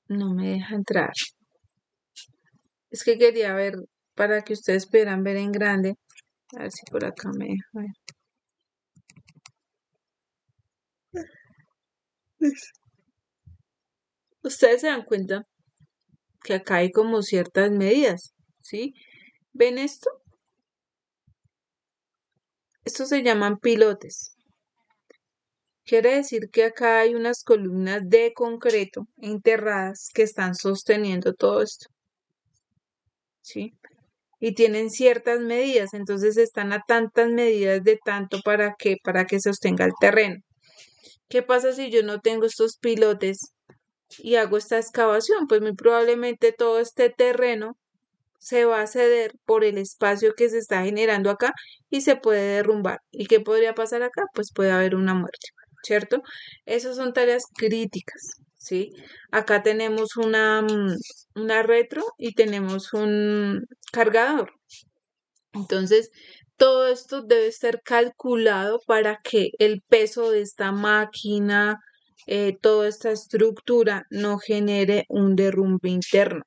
no me deja entrar. Es que quería ver para que ustedes pudieran ver en grande. A ver si por acá me deja ver. Ustedes se dan cuenta que acá hay como ciertas medidas, ¿sí? ¿Ven esto? Estos se llaman pilotes. Quiere decir que acá hay unas columnas de concreto enterradas que están sosteniendo todo esto, ¿sí? Y tienen ciertas medidas, entonces están a tantas medidas de tanto para que sostenga el terreno. ¿Qué pasa si yo no tengo estos pilotes y hago esta excavación? Pues muy probablemente todo este terreno se va a ceder por el espacio que se está generando acá y se puede derrumbar. ¿Y qué podría pasar acá? Pues puede haber una muerte, ¿cierto? Esas son tareas críticas, ¿sí? Acá tenemos una retro y tenemos un cargador. Entonces, todo esto debe ser calculado para que el peso de esta máquina, toda esta estructura no genere un derrumbe interno.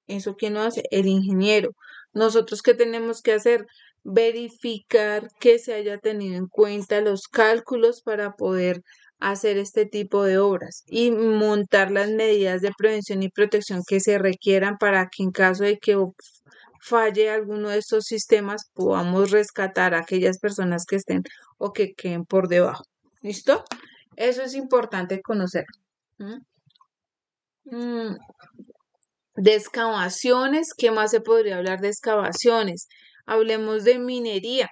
¿Eso quién lo hace? El ingeniero. Nosotros, ¿qué tenemos que hacer? Verificar que se haya tenido en cuenta los cálculos para poder hacer este tipo de obras y montar las medidas de prevención y protección que se requieran para que en caso de que falle alguno de estos sistemas podamos rescatar a aquellas personas que estén o que queden por debajo. ¿Listo? Eso es importante conocer. De excavaciones, ¿qué más se podría hablar de excavaciones? Hablemos de minería.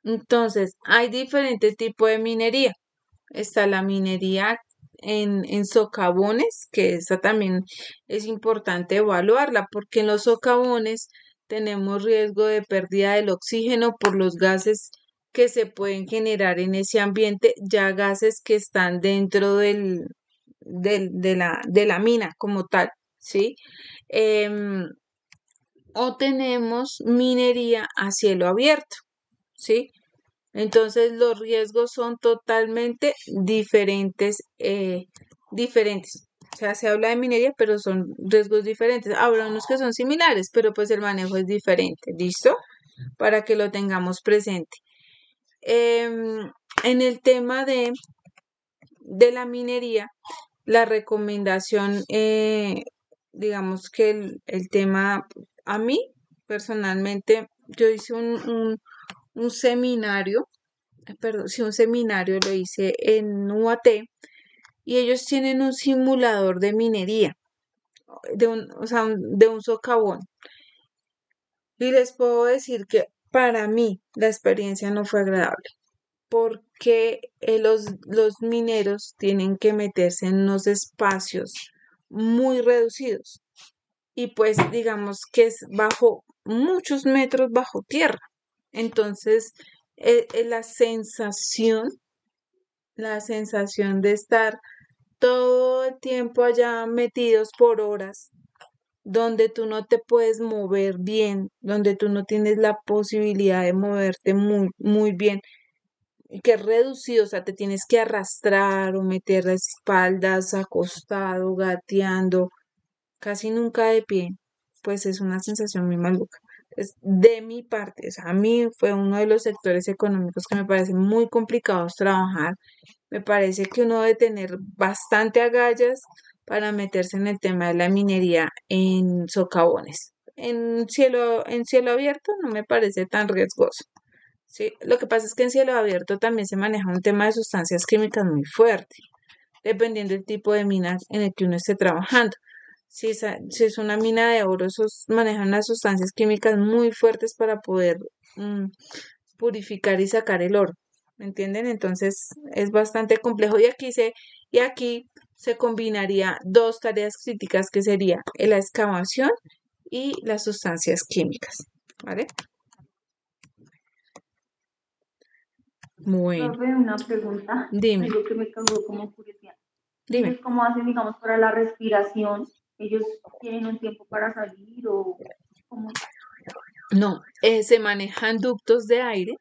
Entonces, hay diferentes tipos de minería. Está la minería en socavones, que esa también es importante evaluarla, porque en los socavones tenemos riesgo de pérdida del oxígeno por los gases que se pueden generar en ese ambiente, ya gases que están dentro de la mina como tal, ¿sí? O tenemos minería a cielo abierto, ¿sí? Entonces los riesgos son totalmente diferentes, diferentes. O sea, se habla de minería, pero son riesgos diferentes. Habrá unos que son similares, pero pues el manejo es diferente. ¿Listo? para que lo tengamos presente. En el tema de la minería, la recomendación, digamos que el tema, a mí personalmente, yo hice un seminario, perdón, sí, un seminario lo hice en UAT y ellos tienen un simulador de minería, o sea, de un socavón. Y les puedo decir que para mí la experiencia no fue agradable porque los mineros tienen que meterse en unos espacios muy reducidos y pues digamos que es bajo muchos metros bajo tierra. Entonces, la sensación de estar todo el tiempo allá metidos por horas, donde tú no te puedes mover bien, donde tú no tienes la posibilidad de moverte muy, muy bien, y que es reducido, o sea, te tienes que arrastrar o meter las espaldas acostado, gateando, casi nunca de pie, pues es una sensación muy maluca. Es de mi parte, o sea, a mí fue uno de los sectores económicos que me parecen muy complicados trabajar. Me parece que uno debe tener bastante agallas para meterse en el tema de la minería en socavones. En cielo abierto no me parece tan riesgoso. Sí, lo que pasa es que en cielo abierto también se maneja un tema de sustancias químicas muy fuerte, dependiendo del tipo de mina en el que uno esté trabajando. Si es una mina de oro, esos manejan unas sustancias químicas muy fuertes para poder mm, purificar y sacar el oro. ¿Me entienden? Entonces es bastante complejo. Y aquí se combinaría dos tareas críticas que sería la excavación y las sustancias químicas. ¿Vale? Bueno, Profe, una pregunta, dime, algo que me causó como curiosidad. ¿Y dime. ellos cómo hacen, digamos, para la respiración? ¿Ellos tienen un tiempo para salir o cómo es? No, se manejan ductos de aire,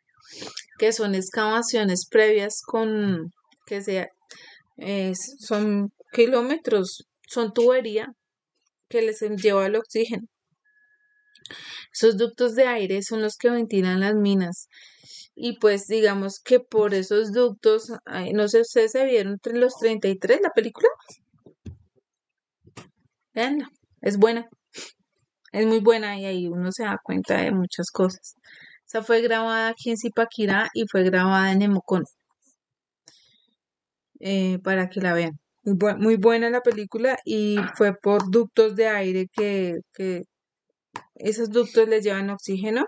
que son excavaciones previas que se, son kilómetros, son tubería que les lleva el oxígeno. Esos ductos de aire son los que ventilan las minas. Y pues digamos que por esos ductos, ay, no sé, ¿ustedes se vieron entre los 33 la película? Veanla, es buena, es muy buena y ahí uno se da cuenta de muchas cosas. Esa fue grabada aquí en Zipaquirá y fue grabada en Nemocón, para que la vean. Muy buena la película y fue por ductos de aire que esos ductos les llevan oxígeno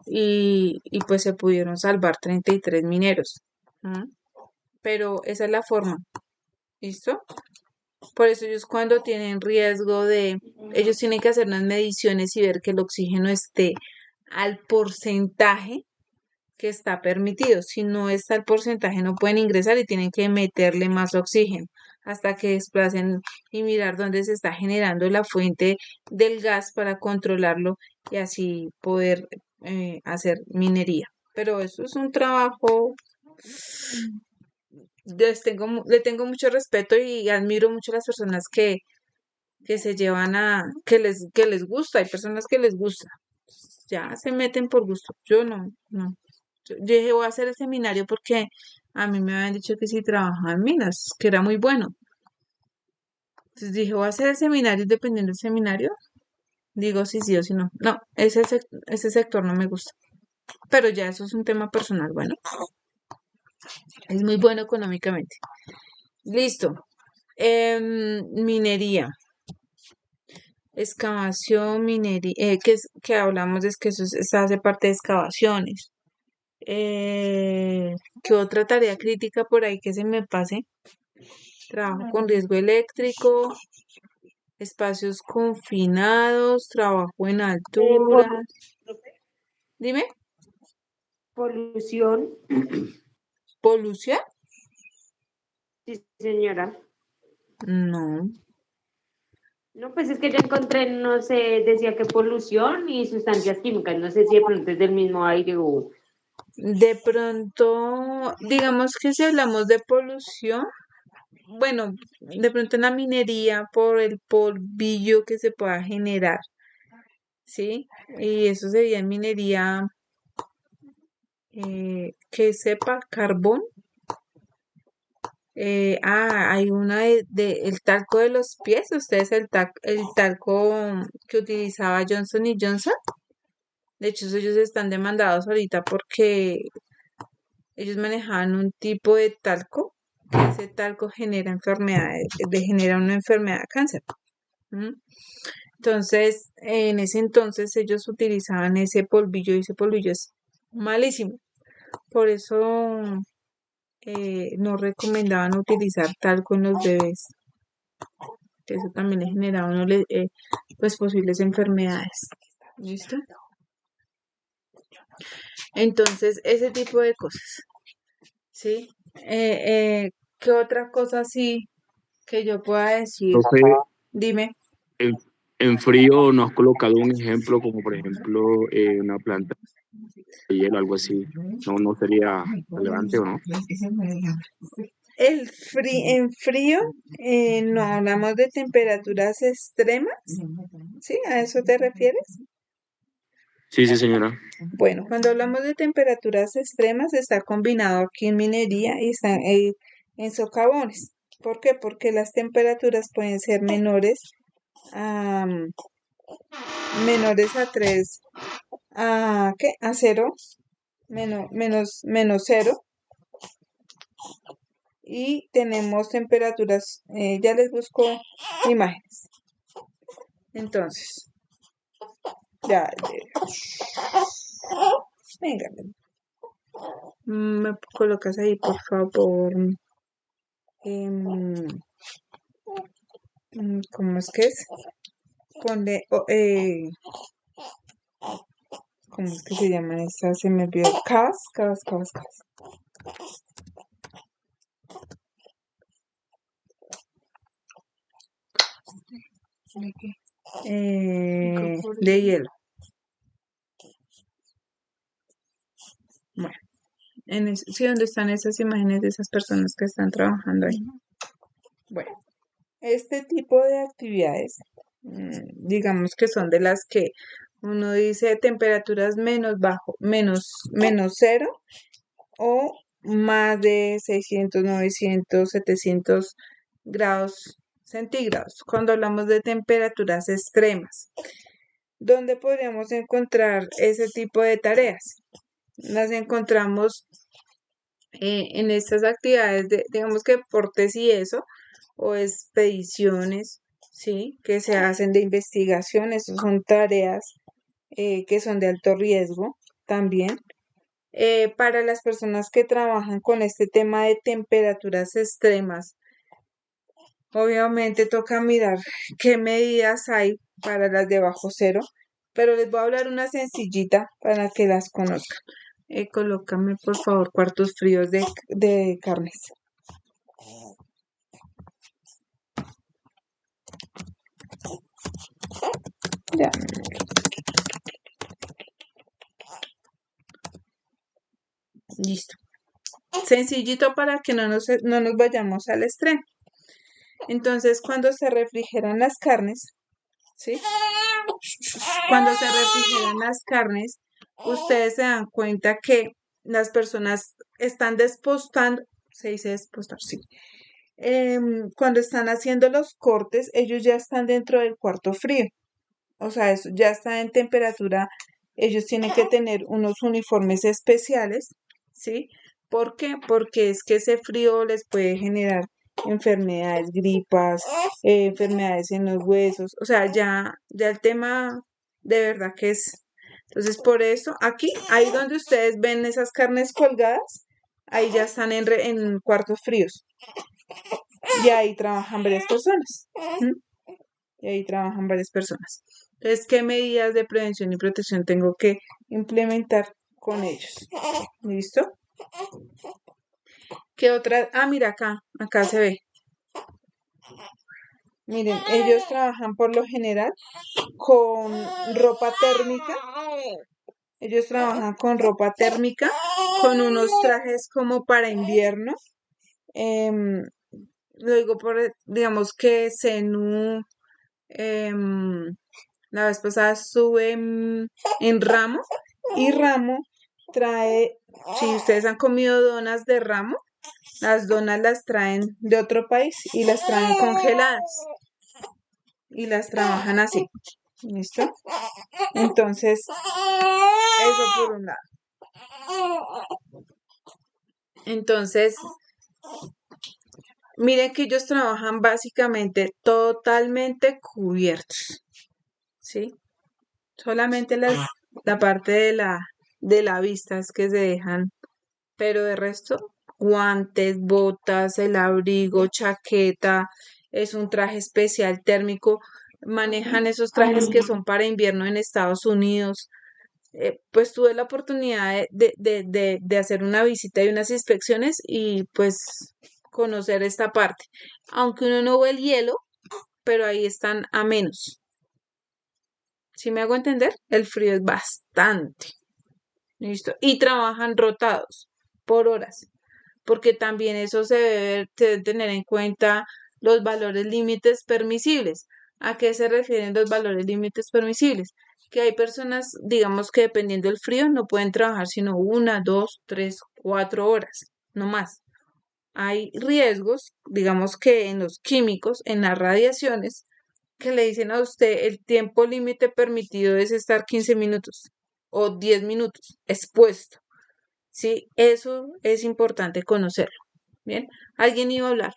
y pues se pudieron salvar 33 mineros. ¿Mm? Pero esa es la forma, ¿listo? Por eso ellos cuando tienen riesgo ellos tienen que hacer unas mediciones y ver que el oxígeno esté al porcentaje que está permitido. Si no está el porcentaje, no pueden ingresar y tienen que meterle más oxígeno hasta que desplacen y mirar dónde se está generando la fuente del gas para controlarlo y así poder hacer minería. Pero eso es un trabajo, le tengo mucho respeto y admiro mucho a las personas que se llevan que les gusta, hay personas que les gusta, ya se meten por gusto, yo no, no. Yo dije, voy a hacer el seminario porque a mí me habían dicho que si trabajaba en minas, que era muy bueno. Entonces dije, voy a hacer el seminario y dependiendo del seminario, digo si sí o si no. No, ese sector no me gusta. Pero ya eso es un tema personal, bueno, es muy bueno económicamente. Listo. Minería, excavación, minería, que hablamos de que eso hace parte de excavaciones. ¿Qué otra tarea crítica por ahí que se me pase? Trabajo con riesgo eléctrico, espacios confinados, trabajo en alturas. Dime, Polución, ¿polución? sí, señora. No. No, pues es que yo encontré, no sé, decía que polución y sustancias químicas, no sé si de pronto es del mismo aire o... De pronto, digamos que si hablamos de polución, bueno, de pronto en la minería por el polvillo que se pueda generar. ¿sí? Y eso sería en minería que sepa carbón. Hay una el talco de los pies. ¿Ustedes el talco que utilizaba Johnson y Johnson? De hecho, ellos están demandados ahorita porque ellos manejaban un tipo de talco, que ese talco genera enfermedades, genera una enfermedad de cáncer. ¿M? Entonces, en ese entonces ellos utilizaban ese polvillo y ese polvillo es malísimo. Por eso no recomendaban utilizar talco en los bebés, que eso también le generaba pues posibles enfermedades. ¿Listo? Entonces, ese tipo de cosas, ¿sí? ¿Qué otra cosa sí que yo pueda decir? Profe, Dime. en, en frío nos has colocado un ejemplo como por ejemplo una planta de hielo, algo así. No, no sería relevante o no. En frío, no hablamos de temperaturas extremas, ¿sí? ¿A eso te refieres? Sí, sí, señora. Bueno, cuando hablamos de temperaturas extremas, está combinado aquí en minería y está en socavones. ¿Por qué? Porque las temperaturas pueden ser a, menores a 3, ¿qué? A 0, menos 0. Y tenemos temperaturas, ya les busco imágenes. Entonces, ya, venga, me colocas ahí, por favor. Em, ¿Cómo es que es? Ponle, ¿cómo es que se llaman estas? Se me olvidó. Cas. De hielo. Bueno, sí, ¿dónde están esas imágenes de esas personas que están trabajando ahí? Bueno, este tipo de actividades, digamos que son de las que uno dice temperaturas menos 0 o más de 600, 900, 700 grados centígrados. Cuando hablamos de temperaturas extremas, ¿dónde podríamos encontrar ese tipo de tareas? Las encontramos en estas actividades digamos que deportes y eso, o expediciones, ¿sí? Que se hacen de investigación. Esas son tareas que son de alto riesgo también. Para las personas que trabajan con este tema de temperaturas extremas, obviamente toca mirar qué medidas hay para las de bajo cero, pero les voy a hablar una sencillita para que las conozcan. Colócame, por favor, cuartos fríos de carnes. Ya. Listo. Sencillito para que no nos vayamos al extremo. Entonces, cuando se refrigeran las carnes, ¿sí? Cuando se refrigeran las carnes, ustedes se dan cuenta que las personas están despostando, se dice despostar, sí. Cuando están haciendo los cortes, ellos ya están dentro del cuarto frío. O sea, eso ya está en temperatura. Ellos tienen que tener unos uniformes especiales, ¿sí? ¿Por qué? Porque es que ese frío les puede generar enfermedades, gripas, enfermedades en los huesos. O sea, ya el tema de verdad que es. Entonces, por eso, aquí, ahí donde ustedes ven esas carnes colgadas, ahí ya están en cuartos fríos. Y ahí trabajan varias personas. Y ahí trabajan varias personas. Entonces, ¿qué medidas de prevención y protección tengo que implementar con ellos? ¿Listo? ¿Qué otra? Mira acá se ve. Miren, ellos trabajan por lo general con ropa térmica. Ellos trabajan con ropa térmica, con unos trajes como para invierno. Lo digo digamos que Zenú, La vez pasada estuve en Ramo y Ramo trae, si ustedes han comido donas de Ramo, las donas las traen de otro país y las traen congeladas y las trabajan así. ¿Listo? Entonces, eso por un lado. Entonces, miren que ellos trabajan básicamente totalmente cubiertos, ¿sí? Solamente la parte de la vista es que se dejan, pero de resto, guantes, botas, el abrigo, chaqueta, es un traje especial térmico, manejan esos trajes que son para invierno en Estados Unidos. Pues tuve la oportunidad de hacer una visita y unas inspecciones y pues conocer esta parte. Aunque uno no ve el hielo, pero ahí están a menos. ¿Sí me hago entender? El frío es bastante. ¿Listo? Y trabajan rotados por horas, porque también eso se debe tener en cuenta los valores límites permisibles. ¿A qué se refieren los valores límites permisibles? Que hay personas, digamos que dependiendo del frío, no pueden trabajar sino 1, 2, 3, 4 horas, no más. Hay riesgos, digamos que en los químicos, en las radiaciones, que le dicen a usted el tiempo límite permitido es estar 15 minutos o 10 minutos expuesto. Sí, eso es importante conocerlo. Bien, ¿alguien iba a hablar?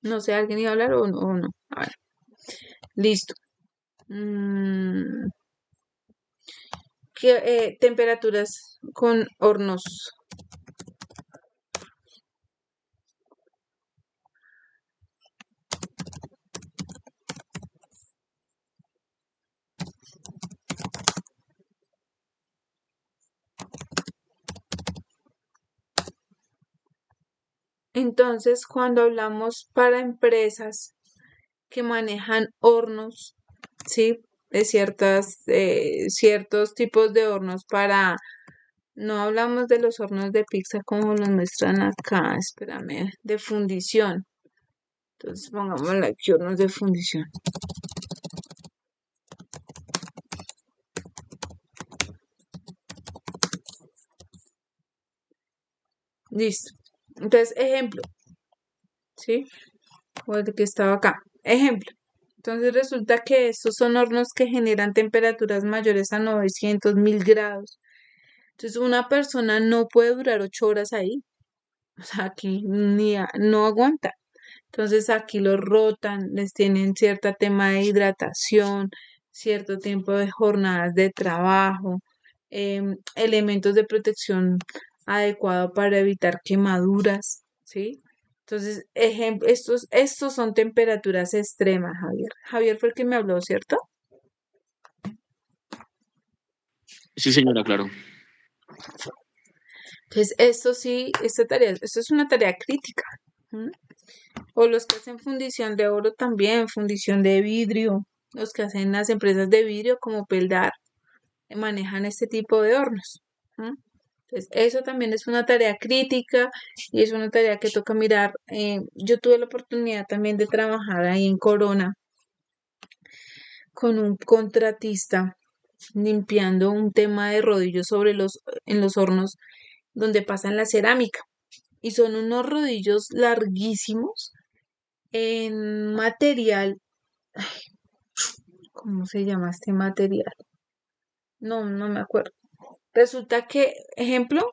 No sé, ¿alguien iba a hablar o no? A ver, listo. ¿Qué temperaturas con hornos? Entonces, cuando hablamos para empresas que manejan hornos, ¿sí? De ciertos tipos de hornos para, no hablamos de los hornos de pizza como los muestran acá, espérame, de fundición. Entonces, pongámosle aquí hornos de fundición. Listo. Entonces, ejemplo, ¿sí? O el que estaba acá. Ejemplo. Entonces resulta que estos son hornos que generan temperaturas mayores a 900, 1000 grados. Entonces una persona no puede durar 8 horas ahí. O sea, aquí no aguanta. Entonces aquí los rotan, les tienen cierto tema de hidratación, cierto tiempo de jornadas de trabajo, elementos de protección adecuado para evitar quemaduras, ¿sí? Entonces, ejemplo, estos son temperaturas extremas, Javier. Javier fue el que me habló, ¿cierto? Sí, señora, claro. Entonces, esto sí, esto es una tarea crítica. ¿M? O los que hacen fundición de oro también, fundición de vidrio, los que hacen las empresas de vidrio como Peldar, manejan este tipo de hornos. ¿M? Entonces, eso también es una tarea crítica y es una tarea que toca mirar. Yo tuve la oportunidad también de trabajar ahí en Corona con un contratista limpiando un tema de rodillos en los hornos donde pasan la cerámica. Y son unos rodillos larguísimos en material, ¿cómo se llama este material? No me acuerdo. Resulta que, ejemplo,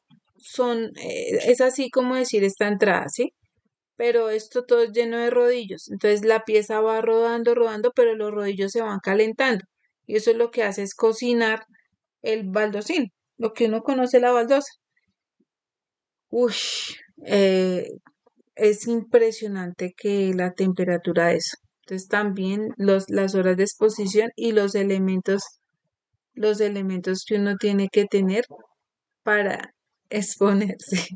es así como decir esta entrada, ¿sí? Pero esto todo es lleno de rodillos. Entonces la pieza va rodando, rodando, pero los rodillos se van calentando. Y eso es lo que hace es cocinar el baldosín, lo que uno conoce la baldosa. Uy, eh, es impresionante que la temperatura de eso. Entonces también las horas de exposición y los elementos que uno tiene que tener para exponerse.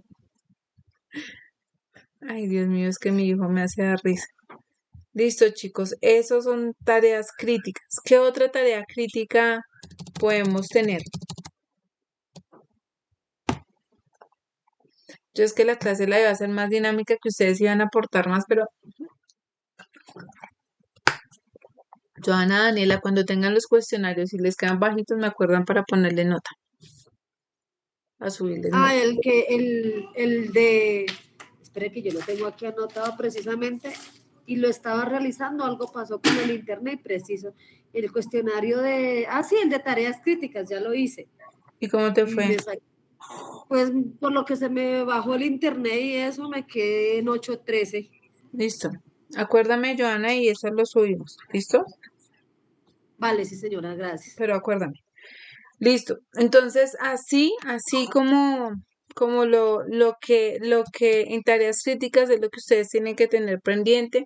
Ay, Dios mío, es que mi hijo me hace dar risa. Listo, chicos, esos son tareas críticas. ¿Qué otra tarea crítica podemos tener? Yo es que la clase la iba a hacer más dinámica, que ustedes iban a aportar más, pero Joana, Daniela, cuando tengan los cuestionarios y les quedan bajitos, me acuerdan para ponerle nota, a subirles nota. El de, espere que yo lo tengo aquí anotado precisamente y lo estaba realizando, algo pasó con el internet preciso. El cuestionario de, sí, el de tareas críticas, ya lo hice. ¿Y cómo te Y fue? pues por lo que se me bajó el internet y eso me quedé en 8.13. Listo. Acuérdame, Joana, y eso lo subimos. ¿Listo? Vale, sí, señora, gracias. Pero acuérdame. Listo. Entonces, así como lo que en tareas críticas es lo que ustedes tienen que tener pendiente,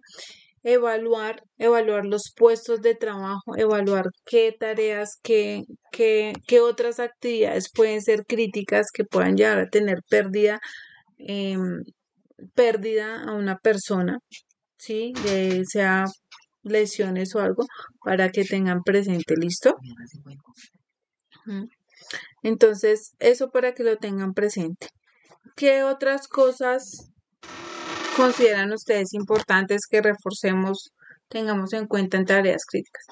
evaluar los puestos de trabajo, evaluar qué tareas, qué otras actividades pueden ser críticas que puedan llegar a tener pérdida a una persona, ¿sí? Sea lesiones o algo, para que tengan presente, ¿listo? Ujú. Entonces, eso para que lo tengan presente. ¿Qué otras cosas consideran ustedes importantes que reforcemos, tengamos en cuenta en tareas críticas?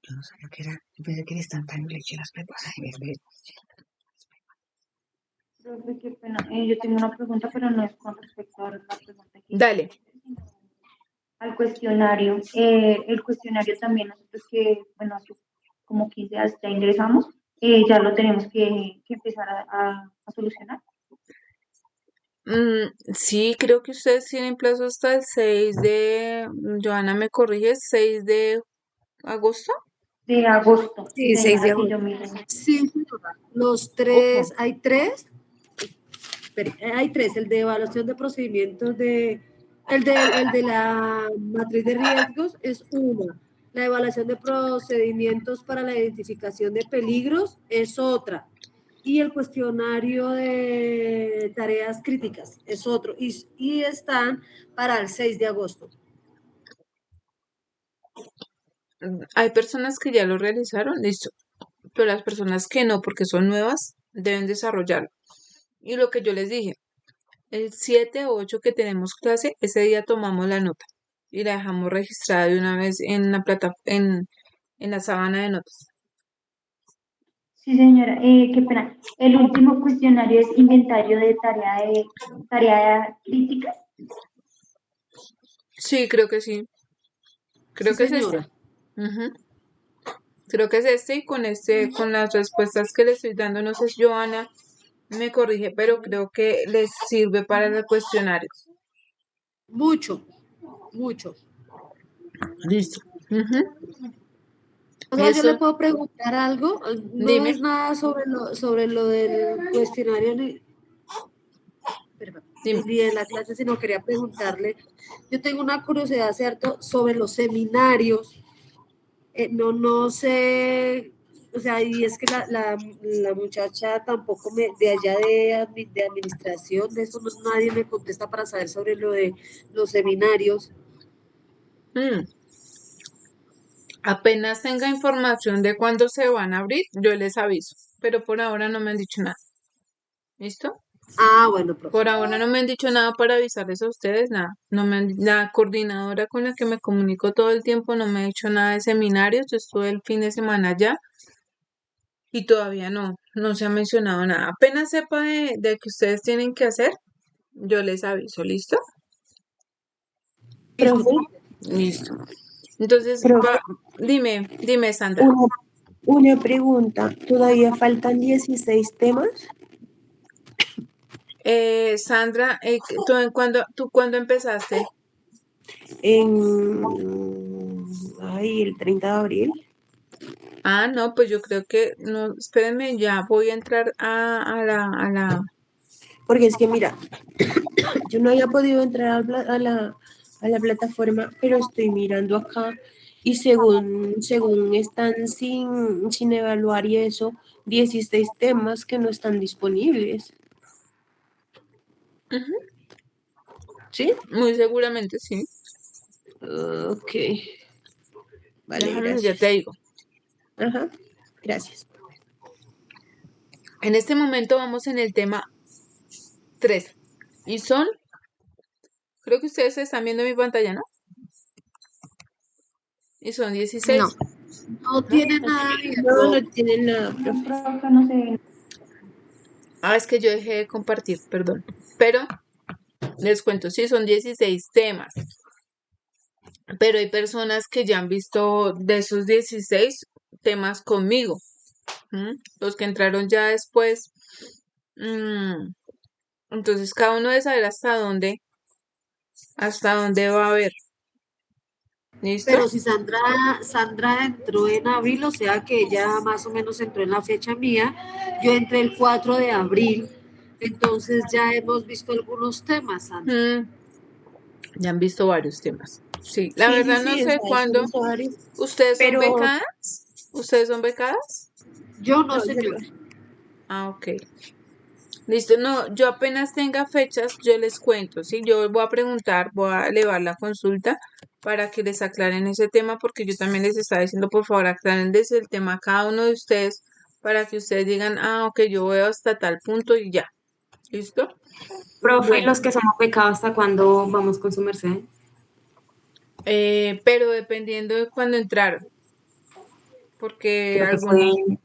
Yo no sabía que era, yo pensé que le están dando leche a las pepas. Profe, qué pena. Yo tengo una pregunta, pero no es con respecto a la pregunta que Dale. sino al cuestionario. El cuestionario también nosotros que, bueno, hace como 15 días ya ingresamos, ya lo tenemos que empezar a solucionar. Sí, creo que ustedes tienen plazo hasta el 6 de, Joana me corrige, 6 de agosto. De agosto, Sí, 6 de señora, que agosto. yo mire. Sí, señora. Los tres, hay tres. Hay tres, el de evaluación de procedimientos el de la matriz de riesgos es una, la evaluación de procedimientos para la identificación de peligros es otra, y el cuestionario de tareas críticas es otro, y están para el 6 de agosto. Hay personas que ya lo realizaron, listo, pero las personas que no, porque son nuevas, deben desarrollarlo. Y lo que yo les dije, el 7 o 8 que tenemos clase, ese día tomamos la nota y la dejamos registrada de una vez en la en la sábana de notas. Sí, señora, qué pena. El último cuestionario es inventario de tarea crítica. Sí, creo que sí. Creo Sí, que es este. señora. Ujú. Creo que es este y con las respuestas que le estoy dando, no sé si Joana me corrige, pero creo que les sirve para el cuestionario. Mucho. Listo. Ujú. O sea, yo le Eso, puedo preguntar algo, no dime. es nada sobre lo del cuestionario Dime. ni de la clase, sino quería preguntarle, yo tengo una curiosidad, ¿cierto?, sobre los seminarios, no sé, o sea, y es que la muchacha tampoco de allá de administración, de eso nadie me contesta para saber sobre lo de los seminarios. Mm. Apenas tenga información de cuándo se van a abrir, yo les aviso, pero por ahora no me han dicho nada. ¿Listo? Bueno, profe. Por ahora no me han dicho nada para avisarles a ustedes, nada. No me la coordinadora con la que me comunico todo el tiempo no me ha dicho nada de seminarios. Yo estuve el fin de semana allá y todavía no se ha mencionado nada. Apenas sepa de que ustedes tienen que hacer, yo les aviso, ¿listo? Profe, Listo. Entonces, profe, dime, Sandra. una pregunta. ¿Todavía faltan 16 temas? Sandra, ¿tú cuándo empezaste? El 30 de abril. Ah, no, pues yo creo que, no, espérenme, ya voy a entrar a la, Porque es que mira, yo no había podido entrar a la plataforma, pero estoy mirando acá y según están sin evaluar y eso, 16 temas que no están disponibles. Ujú, ¿Sí? muy seguramente sí. Ok. Vale, Déjame, ya te gracias. digo. Ajá. Gracias. En este momento vamos en el tema 3. Y son, creo que ustedes están viendo mi pantalla, ¿no? Y son 16. No, no tiene nada abierto. No, no tienen nada, profe. Profe, no sé. Ah, es que yo dejé de compartir, perdón. Pero les cuento, sí, son 16 temas. Pero hay personas que ya han visto de esos 16 temas conmigo. Los que entraron ya después. Entonces, cada uno debe saber hasta dónde va a haber. ¿Listo? Pero si Sandra entró en abril, o sea que ella más o menos entró en la fecha mía, yo entré el 4 de abril, entonces ya hemos visto algunos temas, Sandra. Ya han visto varios temas. Sí, la Sí, verdad sí, no sí, sé o sea, cuándo. son varios. ¿Ustedes son Pero- becadas? ¿Ustedes son becadas? Yo no, No, señora. Ah, ok. Listo, no, yo apenas tenga fechas, yo les cuento, ¿sí? Yo voy a preguntar, voy a elevar la consulta para que les aclaren ese tema, porque yo también les estaba diciendo, por favor, aclaren desde el tema a cada uno de ustedes, para que ustedes digan, ah, ok, yo voy hasta tal punto y ya. ¿Listo? Profe, Bueno. los que somos becados, ¿hasta cuándo vamos con su merced? Pero dependiendo de cuándo entraron, porque Creo que algunos, fue,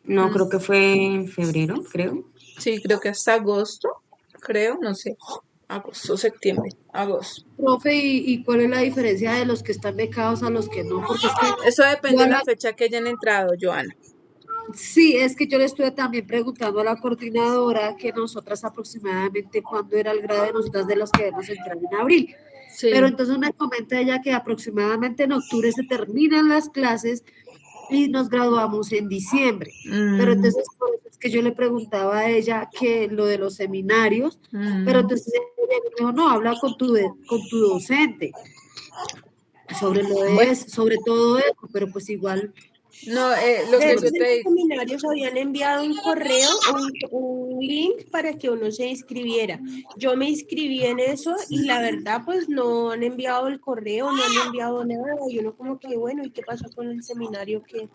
no, creo que fue en febrero, creo. sí, creo que hasta agosto, creo, no sé, agosto, septiembre, agosto. Profe, ¿y cuál es la diferencia de los que están becados a los que no? Porque es que Eso depende de yo la fecha que hayan entrado, Joana. sí, es que yo le estuve también preguntando a la coordinadora que nosotras aproximadamente cuándo era el grado de nosotras de los que debemos entrar en abril. Sí. Pero entonces me comenta ella que aproximadamente en octubre se terminan las clases y nos graduamos en diciembre. Pero entonces por eso es que yo le preguntaba a ella que lo de los seminarios, pero entonces ella me dijo, no, habla con tu docente sobre sobre todo eso, pero pues igual. No, lo que yo Entonces, te en los digo. seminarios habían enviado un correo o un link para que uno se inscribiera. Yo me inscribí en eso y la verdad, pues no han enviado el correo, no han enviado nada. Y uno como que, bueno, ¿y qué pasó con el seminario? Que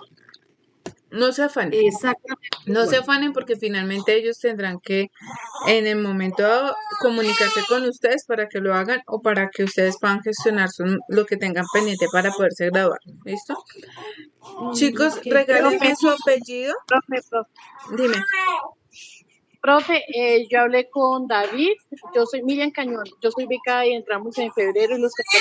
No se afanen. Exactamente. No se afanen porque finalmente ellos tendrán que en el momento dado comunicarse con ustedes para que lo hagan o para que ustedes puedan gestionar lo que tengan pendiente para poderse graduar. ¿Listo? Chicos, ok, regálenme su apellido. Profe, Dime. profe, yo hablé con David, yo soy Miriam Cañón, yo soy becada y entramos en febrero y los que estamos